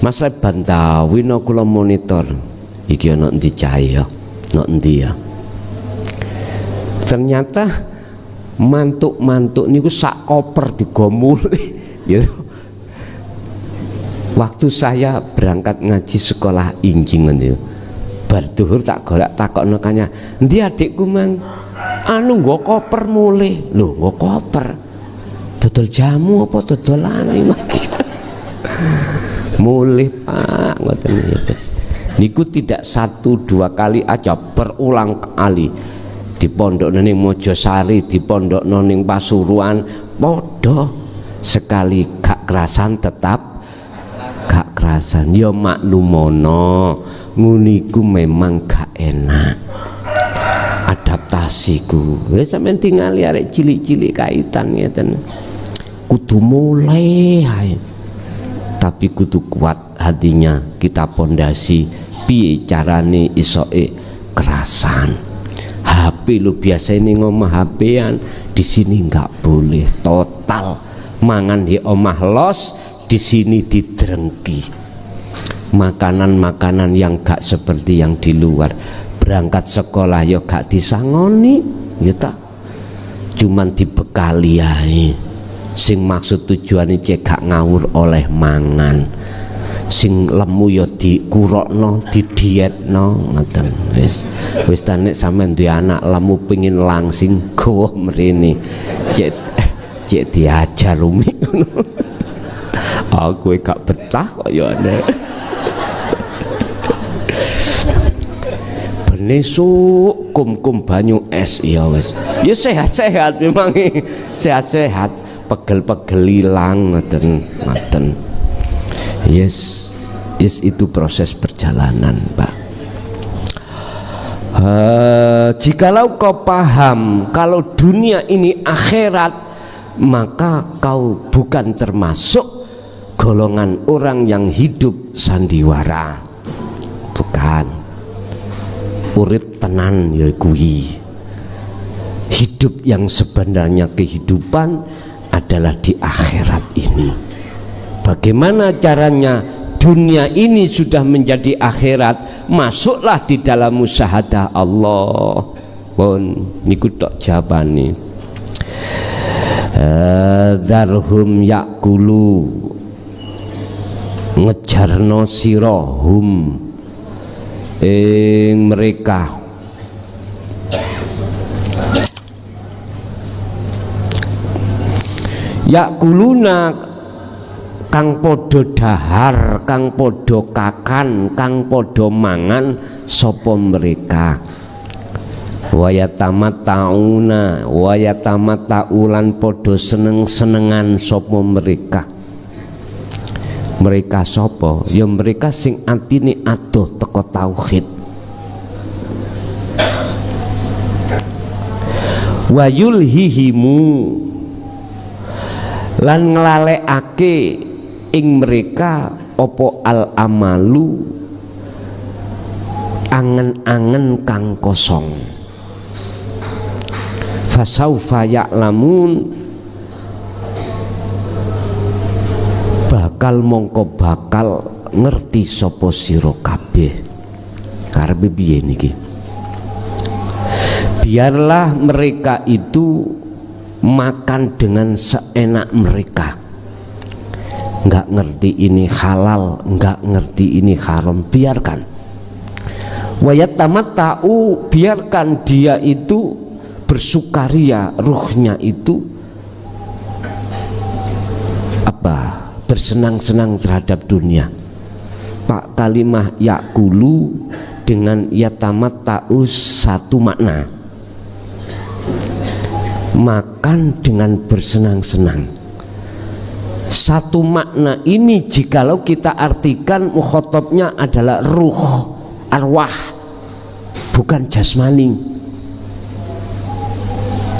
[SPEAKER 2] Mas Leban tawino kula monitor iki ana endi cahya, ana endi ya. Ternyata mantuk-mantuk niku sak koper digomuli gitu. Waktu saya berangkat ngaji sekolah injingan itu, bar duhur tak golek takokno kanya, "Endi adikku, Mang?" "Anu nggo koper mulih." "Lho, nggo koper? Dodol jamu apa dodolane?" "Mulih, Pak." Ngoten niku. Niku tidak 1-2 kali aja, berulang kali. Di pondok ning Mojosari, di pondok ning Pasuruan, padha. Sekali gak kerasan tetap gak kerasan. Ya maklumono, nguniku memang gak enak. Adaptasiku. Wis sampeyan tingali arek cilik-cilik kaitan ngeten. Kudu mulai ae. Tapi kudu kuat hatinya, kita pondasi piye carane isoke kerasan. HP lu biasa ini ngomah HP-an, di sini nggak boleh total. Mangan di omah los, di sini didrengki. Makanan-makanan yang gak seperti yang di luar. Berangkat sekolah ya gak disangoni, ya tak. Cuman dibekali ae. Sing maksud tujuane cek gak ngawur oleh mangan. Sing lemu ya dikurokno, didietno ngoten. Wis ta nek sampean duwe anak lemu pengin langsing gowo mrene. Cek diajar umi ngono. Aku gak betah kok ya nek. Benesuk kum banyu es ya wis. Ya sehat-sehat memang. Sehat-sehat, pegel-pegel ilang ngoten. Yes, itu proses perjalanan, Pak. Jikalau kau paham kalau dunia ini akhirat, maka kau bukan termasuk golongan orang yang hidup sandiwara. Bukan. Urip tenan ya kuwi. Hidup yang sebenarnya kehidupan adalah di akhirat ini. Bagaimana caranya? Dunia ini sudah menjadi akhirat, masuklah di dalam musyahadah Allah. Pun niku tok jawabane. Darhum yakulu, ngejarno sira hum ing mereka yakuluna kang podo dahar, kang podo kakan, kang podo mangan sopo mereka. Wayatamata'una, wayatamata'ulan podo seneng-senengan sopo mereka. Mereka sopo? Ya mereka sing atine adoh teko tauhid. Wayulhihimu lan nglalekake ing mereka opo al amalu angen-angen kang kosong. Fasaufa ya'lamun, bakal mongko bakal ngerti sapa sira kabeh. Karepe piye niki? Biarlah mereka itu makan dengan seenak mereka, nggak ngerti ini halal, nggak ngerti ini haram, biarkan. Wa yatamatta'u, biarkan dia itu bersukaria, ruhnya itu apa? Bersenang-senang terhadap dunia. Pak, kalimah yakulu dengan yatamatta'u satu makna. Makan dengan bersenang-senang. Satu makna ini jikalau kita artikan mukhatabnya adalah ruh, arwah, bukan jasmani.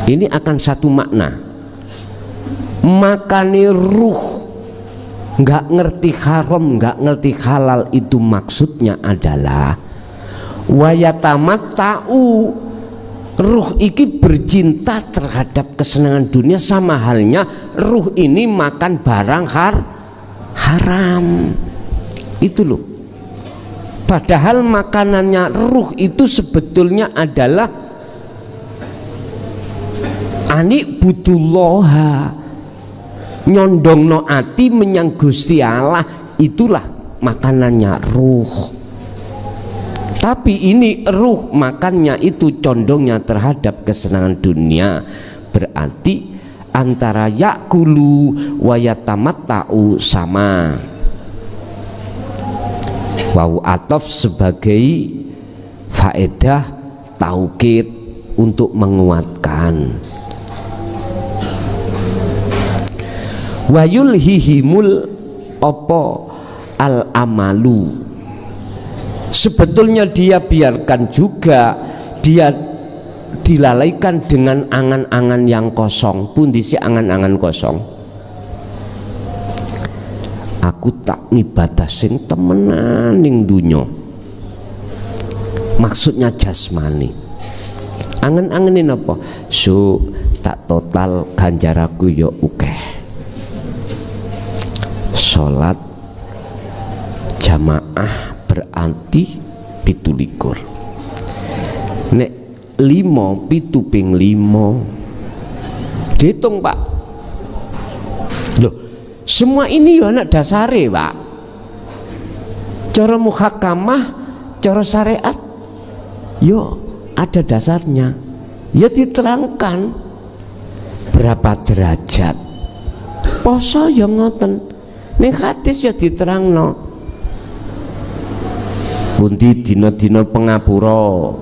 [SPEAKER 2] Ini akan satu makna. Makani ruh, nggak ngerti haram, nggak ngerti halal, itu maksudnya adalah wayatamatta'u, ruh iki bercinta terhadap kesenangan dunia, sama halnya ruh ini makan barang haram. Itu loh. Padahal makanannya ruh itu sebetulnya adalah anik butullaha, nyondongno ati menyang Gusti Allah, itulah makanannya ruh. Tapi ini ruh makannya itu condongnya terhadap kesenangan dunia. Berarti antara yakulu wa yatamatta'u sama. Wawu atof sebagai faedah taukid untuk menguatkan. Wa yulhihimul opo al amalu, sebetulnya dia biarkan juga dia dilalaikan dengan angan-angan yang kosong. Pun disi angan-angan kosong. Aku tak ngibadah sing temenan ning dunya, maksudnya jasmani. Angen-angenin apa? Tak total ganjaraku yo ukeh. Sholat jamaah berarti 17. Nek 5 pitu ping 5 dihitung Pak. Loh, semua ini ya anak dasare Pak. Cara muhakamah, cara syariat yo ada dasarnya. Ya diterangkan berapa derajat. Poso ya ngoten. Ning hadis ya diterangno. Pundi dina-dina pengapura,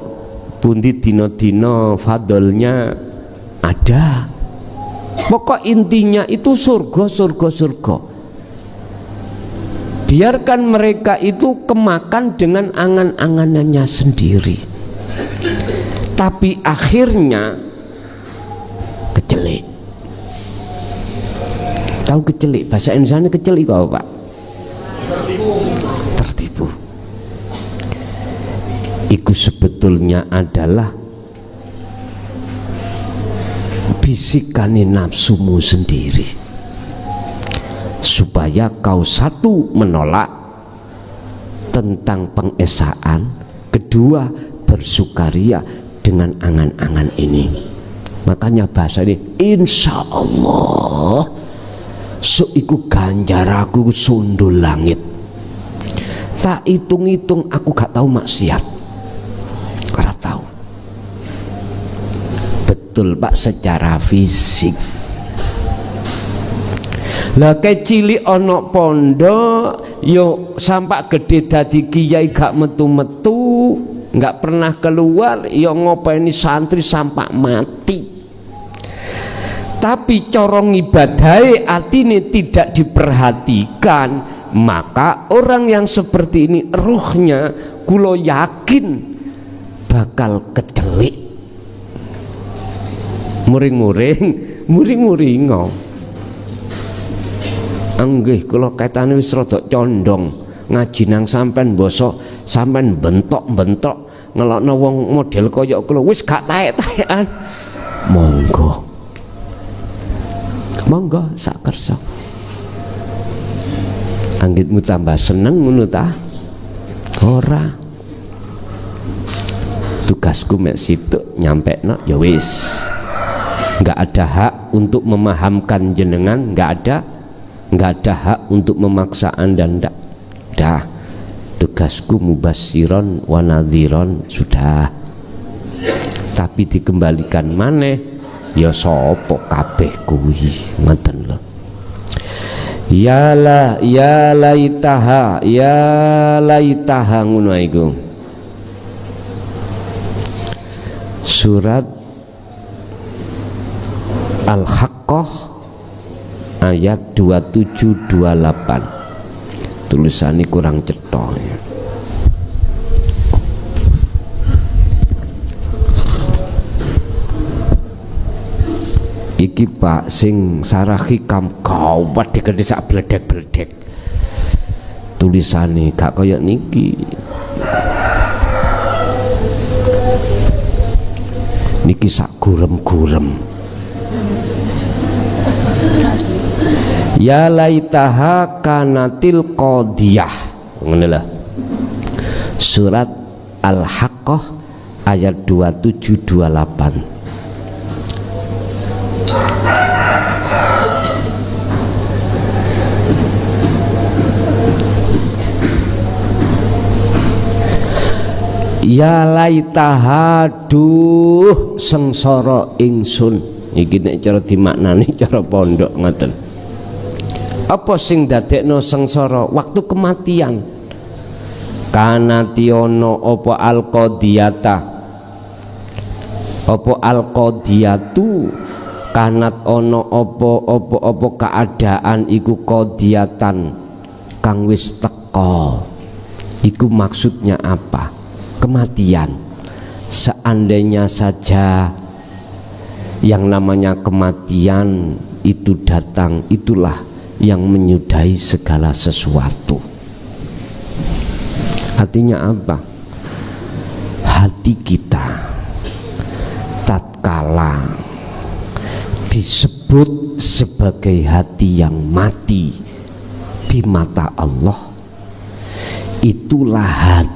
[SPEAKER 2] pundi dina-dina fadolnya ada. Pokok intinya itu surga. Biarkan mereka itu kemakan dengan angan-anganannya sendiri. Tapi akhirnya kecelik. Tahu kecelik? Bahasa Indonesia kecelik kau Pak? Tertipu. Iku sebetulnya adalah bisikane nafsumu sendiri, supaya kau satu menolak tentang pengesaan, kedua bersukaria dengan angan-angan ini. Makanya bahasa ini insya Allah iku ganjaraku sundul langit. Tak hitung-hitung aku gak tahu maksiat, ora tahu. Betul Pak, secara fisik. Lah kecili ono pondok yo sampak gede dadi kiai gak metu-metu, gak pernah keluar, yo ngopeni santri sampak mati. Tapi corong ibadai atine tidak diperhatikan, maka orang yang seperti ini ruhnya kulo yakin bakal kecelik, muring-muringo. Anggih kula kaitane wis rada condong ngaji nang sampean basa sampean bentok-bentok ngelokno wong model kaya kula wis gak taek-taekan. Monggo sak kersa. Anggitmu tambah seneng ngono ta? Ora. Tugasku mek situk nyampekno ya wis. Enggak ada hak untuk memahamkan jenengan, enggak ada hak untuk memaksa Anda, ndak. Dah. tugasku mubassiron wa nadhiron sudah. Tapi dikembalikan maneh ya sapa kabeh kuwi ngoten lho. Ya laitaha ngono iku. Surat Al-Haqqah ayat 27-28. Tulisannya kurang cetha ya. Iki Pak sing sarah hikam gawat digede sak bledek-bledek. Tulisane gak kaya niki. Niki sak gurem-gurem. Ya laitaha kanatil qadiyah. Ngene lho. Surat Al-Haqqah ayat 27-28. Ya laitaha duh sengsara ingsun. Iki nek cara dimaknani cara pondok ngoten. Apa sing dadekno sengsara? Waktu kematian. Kanati ono apa al-qadiyata. Apa al-qadiyatu kanat ono apa keadaan iku qadiyatan kang wis teka. Iku maksudnya apa? Kematian. Seandainya saja yang namanya kematian itu datang, itulah yang menyudahi segala sesuatu. Artinya apa? Hati kita tatkala disebut sebagai hati yang mati di mata Allah, itulah hati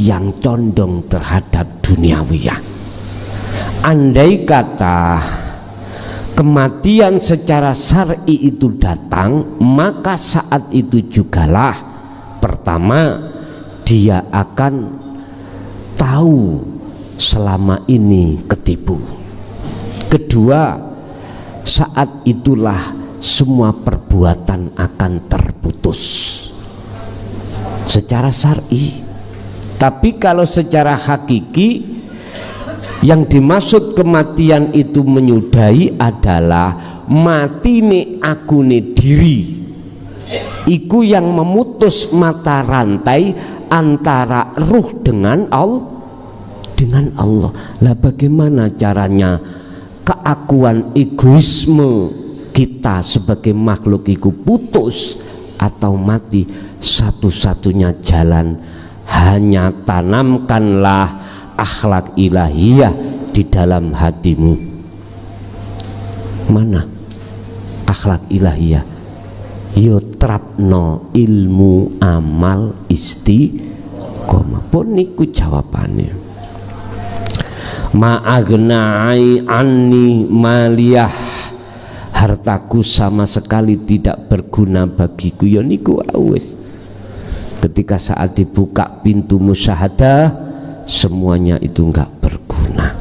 [SPEAKER 2] yang condong terhadap duniawiyah. Andai kata kematian secara syar'i itu datang, maka saat itu jugalah pertama dia akan tahu selama ini ketipu. Kedua, saat itulah semua perbuatan akan terputus secara syar'i. Tapi kalau secara hakiki yang dimaksud kematian itu menyudahi adalah matine akune diri. Iku yang memutus mata rantai antara ruh dengan Allah. Lah bagaimana caranya keakuan egoisme kita sebagai makhluk itu putus atau mati? Satu-satunya jalan hanya tanamkanlah akhlak ilahiyah di dalam hatimu. Mana akhlak ilahiyah? Yo trapno ilmu amal istiqomah. Pun niku jawabannya. Ma'agna'ai anni maliyah, hartaku sama sekali tidak berguna bagiku. Ya niku awes. Ketika saat dibuka pintu musyahadah, semuanya itu enggak berguna.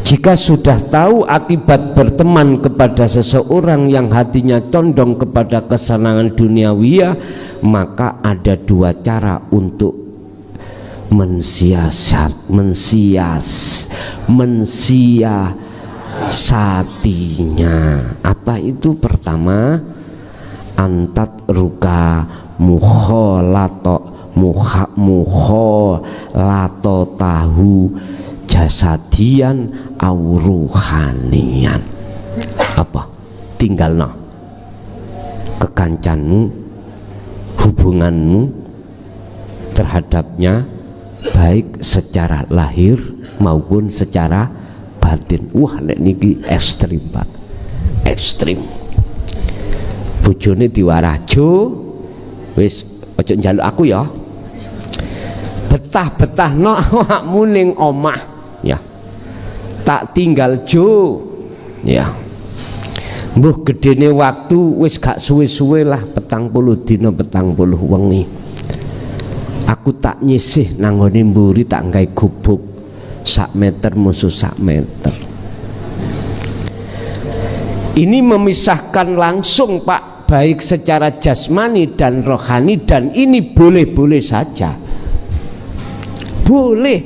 [SPEAKER 2] Jika sudah tahu akibat berteman kepada seseorang yang hatinya condong kepada kesenangan duniawiyah, maka ada dua cara untuk mensiasatinya. Apa itu? Pertama, antat ruka mukholato tahu jasadian auruhanian. Apa? Tinggalno kekancanmu, hubunganmu terhadapnya baik secara lahir maupun secara batin. Wah nek niki ekstrim Pak, ekstrim. Bojone diwarajo, wis ojo njaluk aku ya, betah-betahno awakmu ning omah ya, tak tinggal jo ya. Mbuh gedene waktu wis gak suwe-suwe lah, 40 dina 40 wengi. Aku tak nyisih nanggone mburi tak nggawe gubuk sak meter musuh sak meter. Ini memisahkan langsung Pak, baik secara jasmani dan rohani, dan ini boleh-boleh saja. Boleh.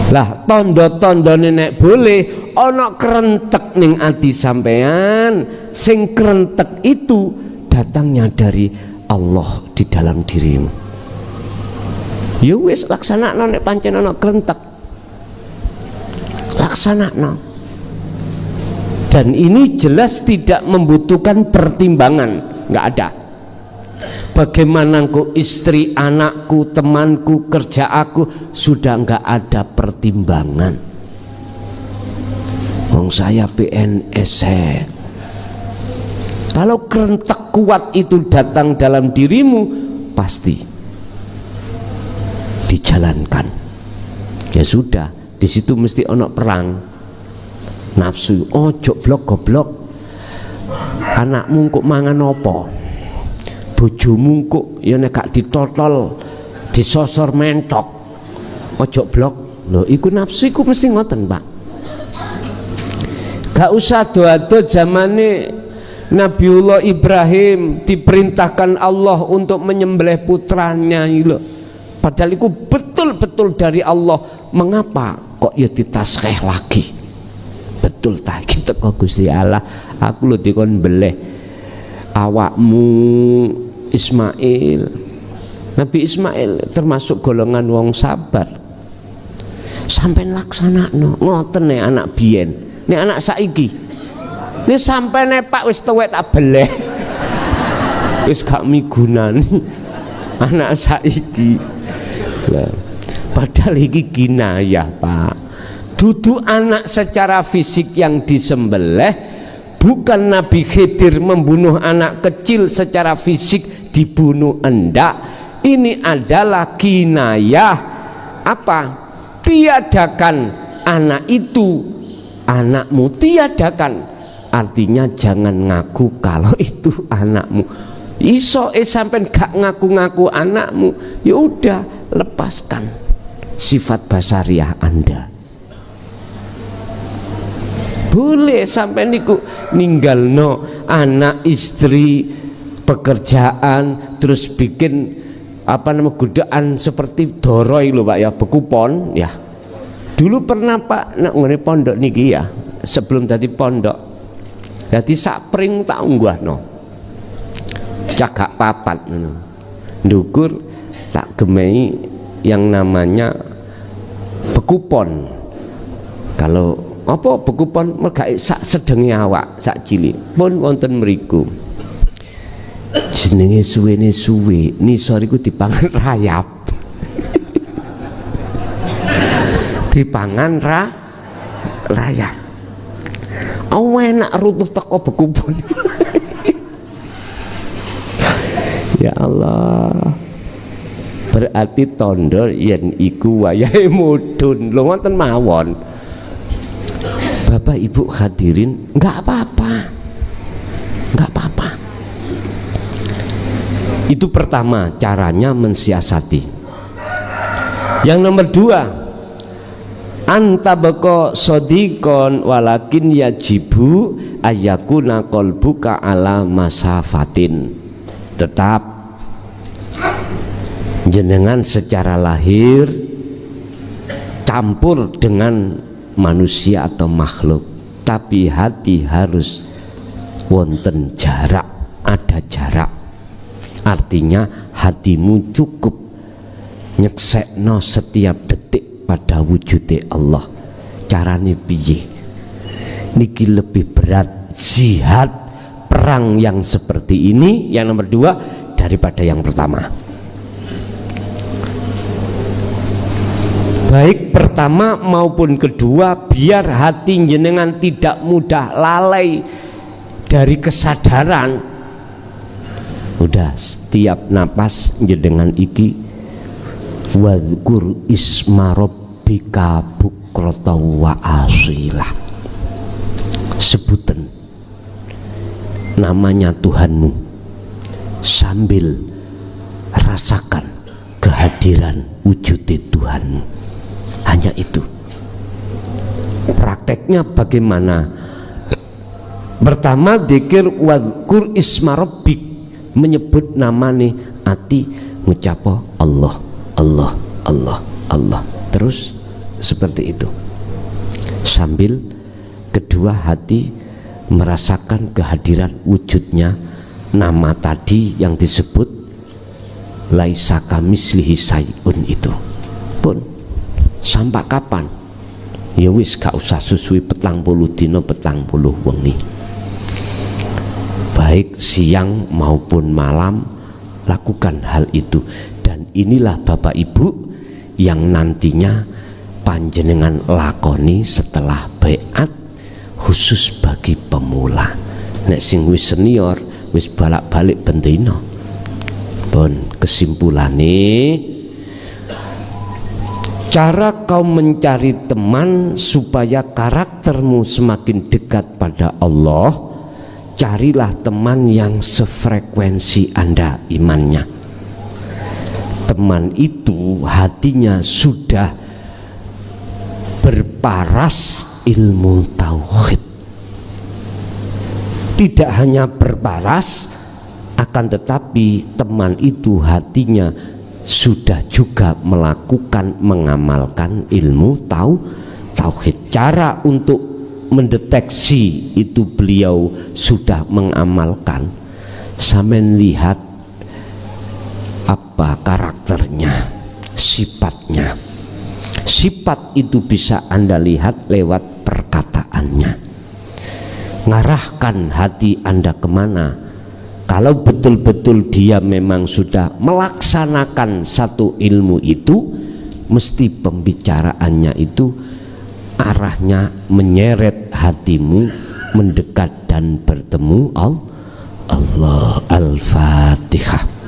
[SPEAKER 2] Lah tondo-tondo nek boleh ana kerentek ning ati sampean, sing kerentek itu datangnya dari Allah di dalam dirimu. Ya wis laksanakno nek pancen ana kerentek. Laksanakno. Dan ini jelas tidak membutuhkan pertimbangan, enggak ada. Bagaimana ku istri, anakku, temanku, kerja aku, sudah enggak ada pertimbangan. Wong saya PNS. Kalau kerentek kuat itu datang dalam dirimu, pasti dijalankan. Ya sudah, di situ mesti ono perang. Nafsu, ojo blok goblok. Anakmu kok mangan apa? Bojomu kok ya nek gak ditotol, disosor mentok. Ojo blok. Lho iku nafsu iku mesti ngoten, Pak. Gak usah do-ado zamane Nabiullah Ibrahim diperintahkan Allah untuk menyembelih putranya lho. Padahal itu betul-betul dari Allah. Mengapa kok ya ditaskeh lagi? Betul tak kita kok Gusti Allah, aku lho dikon beleh awakmu Ismail. Nabi Ismail termasuk golongan wong sabar. Sampai laksanakno ngoten nek anak biyen, nek anak saiki. Nek sampai nek Pak wis tuwek tak beleh. Wis gak migunani anak saiki. Lah, padahal iki kinayah, Pak. Dudu anak secara fisik yang disembelih, bukan Nabi Khidir membunuh anak kecil secara fisik dibunuh, enggak. Ini adalah kinayah apa? Tiadakan anak itu, anakmu tiadakan. Artinya jangan ngaku kalau itu anakmu. Iso sampai gak ngaku-ngaku anakmu, ya udah lepaskan sifat basariah Anda. Boleh sampai niku ninggalno anak, istri, pekerjaan, terus bikin apa namanya godaan seperti doroi lho Pak ya, bekupon ya. Dulu pernah Pak nak ngene pondok niki ya, sebelum tadi pondok. Dadi sak pring tak unggahno. Cagak papat ngono. Ndukur tak gemei yang namanya bekupon. Kalau apa bekupon mergae sak sedenge awak, sak cilik pun wonten mriku. Jenenge suwene suwe, nisor iku dipangan rayap. Dipangan rayap. Enak rutuh teko bekupon. Ya Allah. Berarti tondo yen iku wayahe mudhun. Lho wonten mawon. Bapak Ibu hadirin, enggak apa-apa. Enggak apa-apa. Itu pertama caranya mensiasati. Yang nomor dua, antabako sodikon walakin yajibu ayakuna qalbuka ala masafatin. Tetap jenengan secara lahir campur dengan manusia atau makhluk, tapi hati harus wonten jarak, ada jarak. Artinya hatimu cukup nyeksekno setiap detik pada wujudnya Allah. Carane piye? Niki lebih berat jihad perang yang seperti ini, yang nomor dua, daripada yang pertama. Baik pertama maupun kedua, biar hati jenengan tidak mudah lalai dari kesadaran. Udah setiap napas jenengan iki wadhkur isma rabbika bukrata wa asila. Sebutan namanya Tuhanmu, sambil rasakan kehadiran wujud Tuhanmu. Hanya itu. Prakteknya bagaimana? Pertama, dzikir wadhkur isma rabbik, menyebut namane ati ngucapo Allah, Allah, Allah, Allah. Terus seperti itu. Sambil kedua hati merasakan kehadiran wujudnya nama tadi yang disebut laisa kamislihi syai'un itu. Pun sampai kapan? Ya wis gak usah susui 40 dina 40 wengi. Baik siang maupun malam lakukan hal itu. Dan inilah Bapak Ibu yang nantinya panjenengan lakoni setelah baiat khusus bagi pemula. Nek sing wis senior wis balak-balik bendina. Pun kesimpulannya, cara kau mencari teman supaya karaktermu semakin dekat pada Allah, carilah teman yang sefrekuensi Anda imannya. Teman itu hatinya sudah berparas ilmu tauhid. Tidak hanya berparas, akan tetapi teman itu hatinya sudah juga melakukan, mengamalkan ilmu tauhid. Cara untuk mendeteksi itu beliau sudah mengamalkan. Sampeyan lihat apa karakternya, sifatnya. Sifat itu bisa Anda lihat lewat perkataannya. Ngarahkan hati Anda kemana? Kalau betul-betul dia memang sudah melaksanakan satu ilmu itu, mesti pembicaraannya itu arahnya menyeret hatimu mendekat dan bertemu Allah. Al-Fatihah.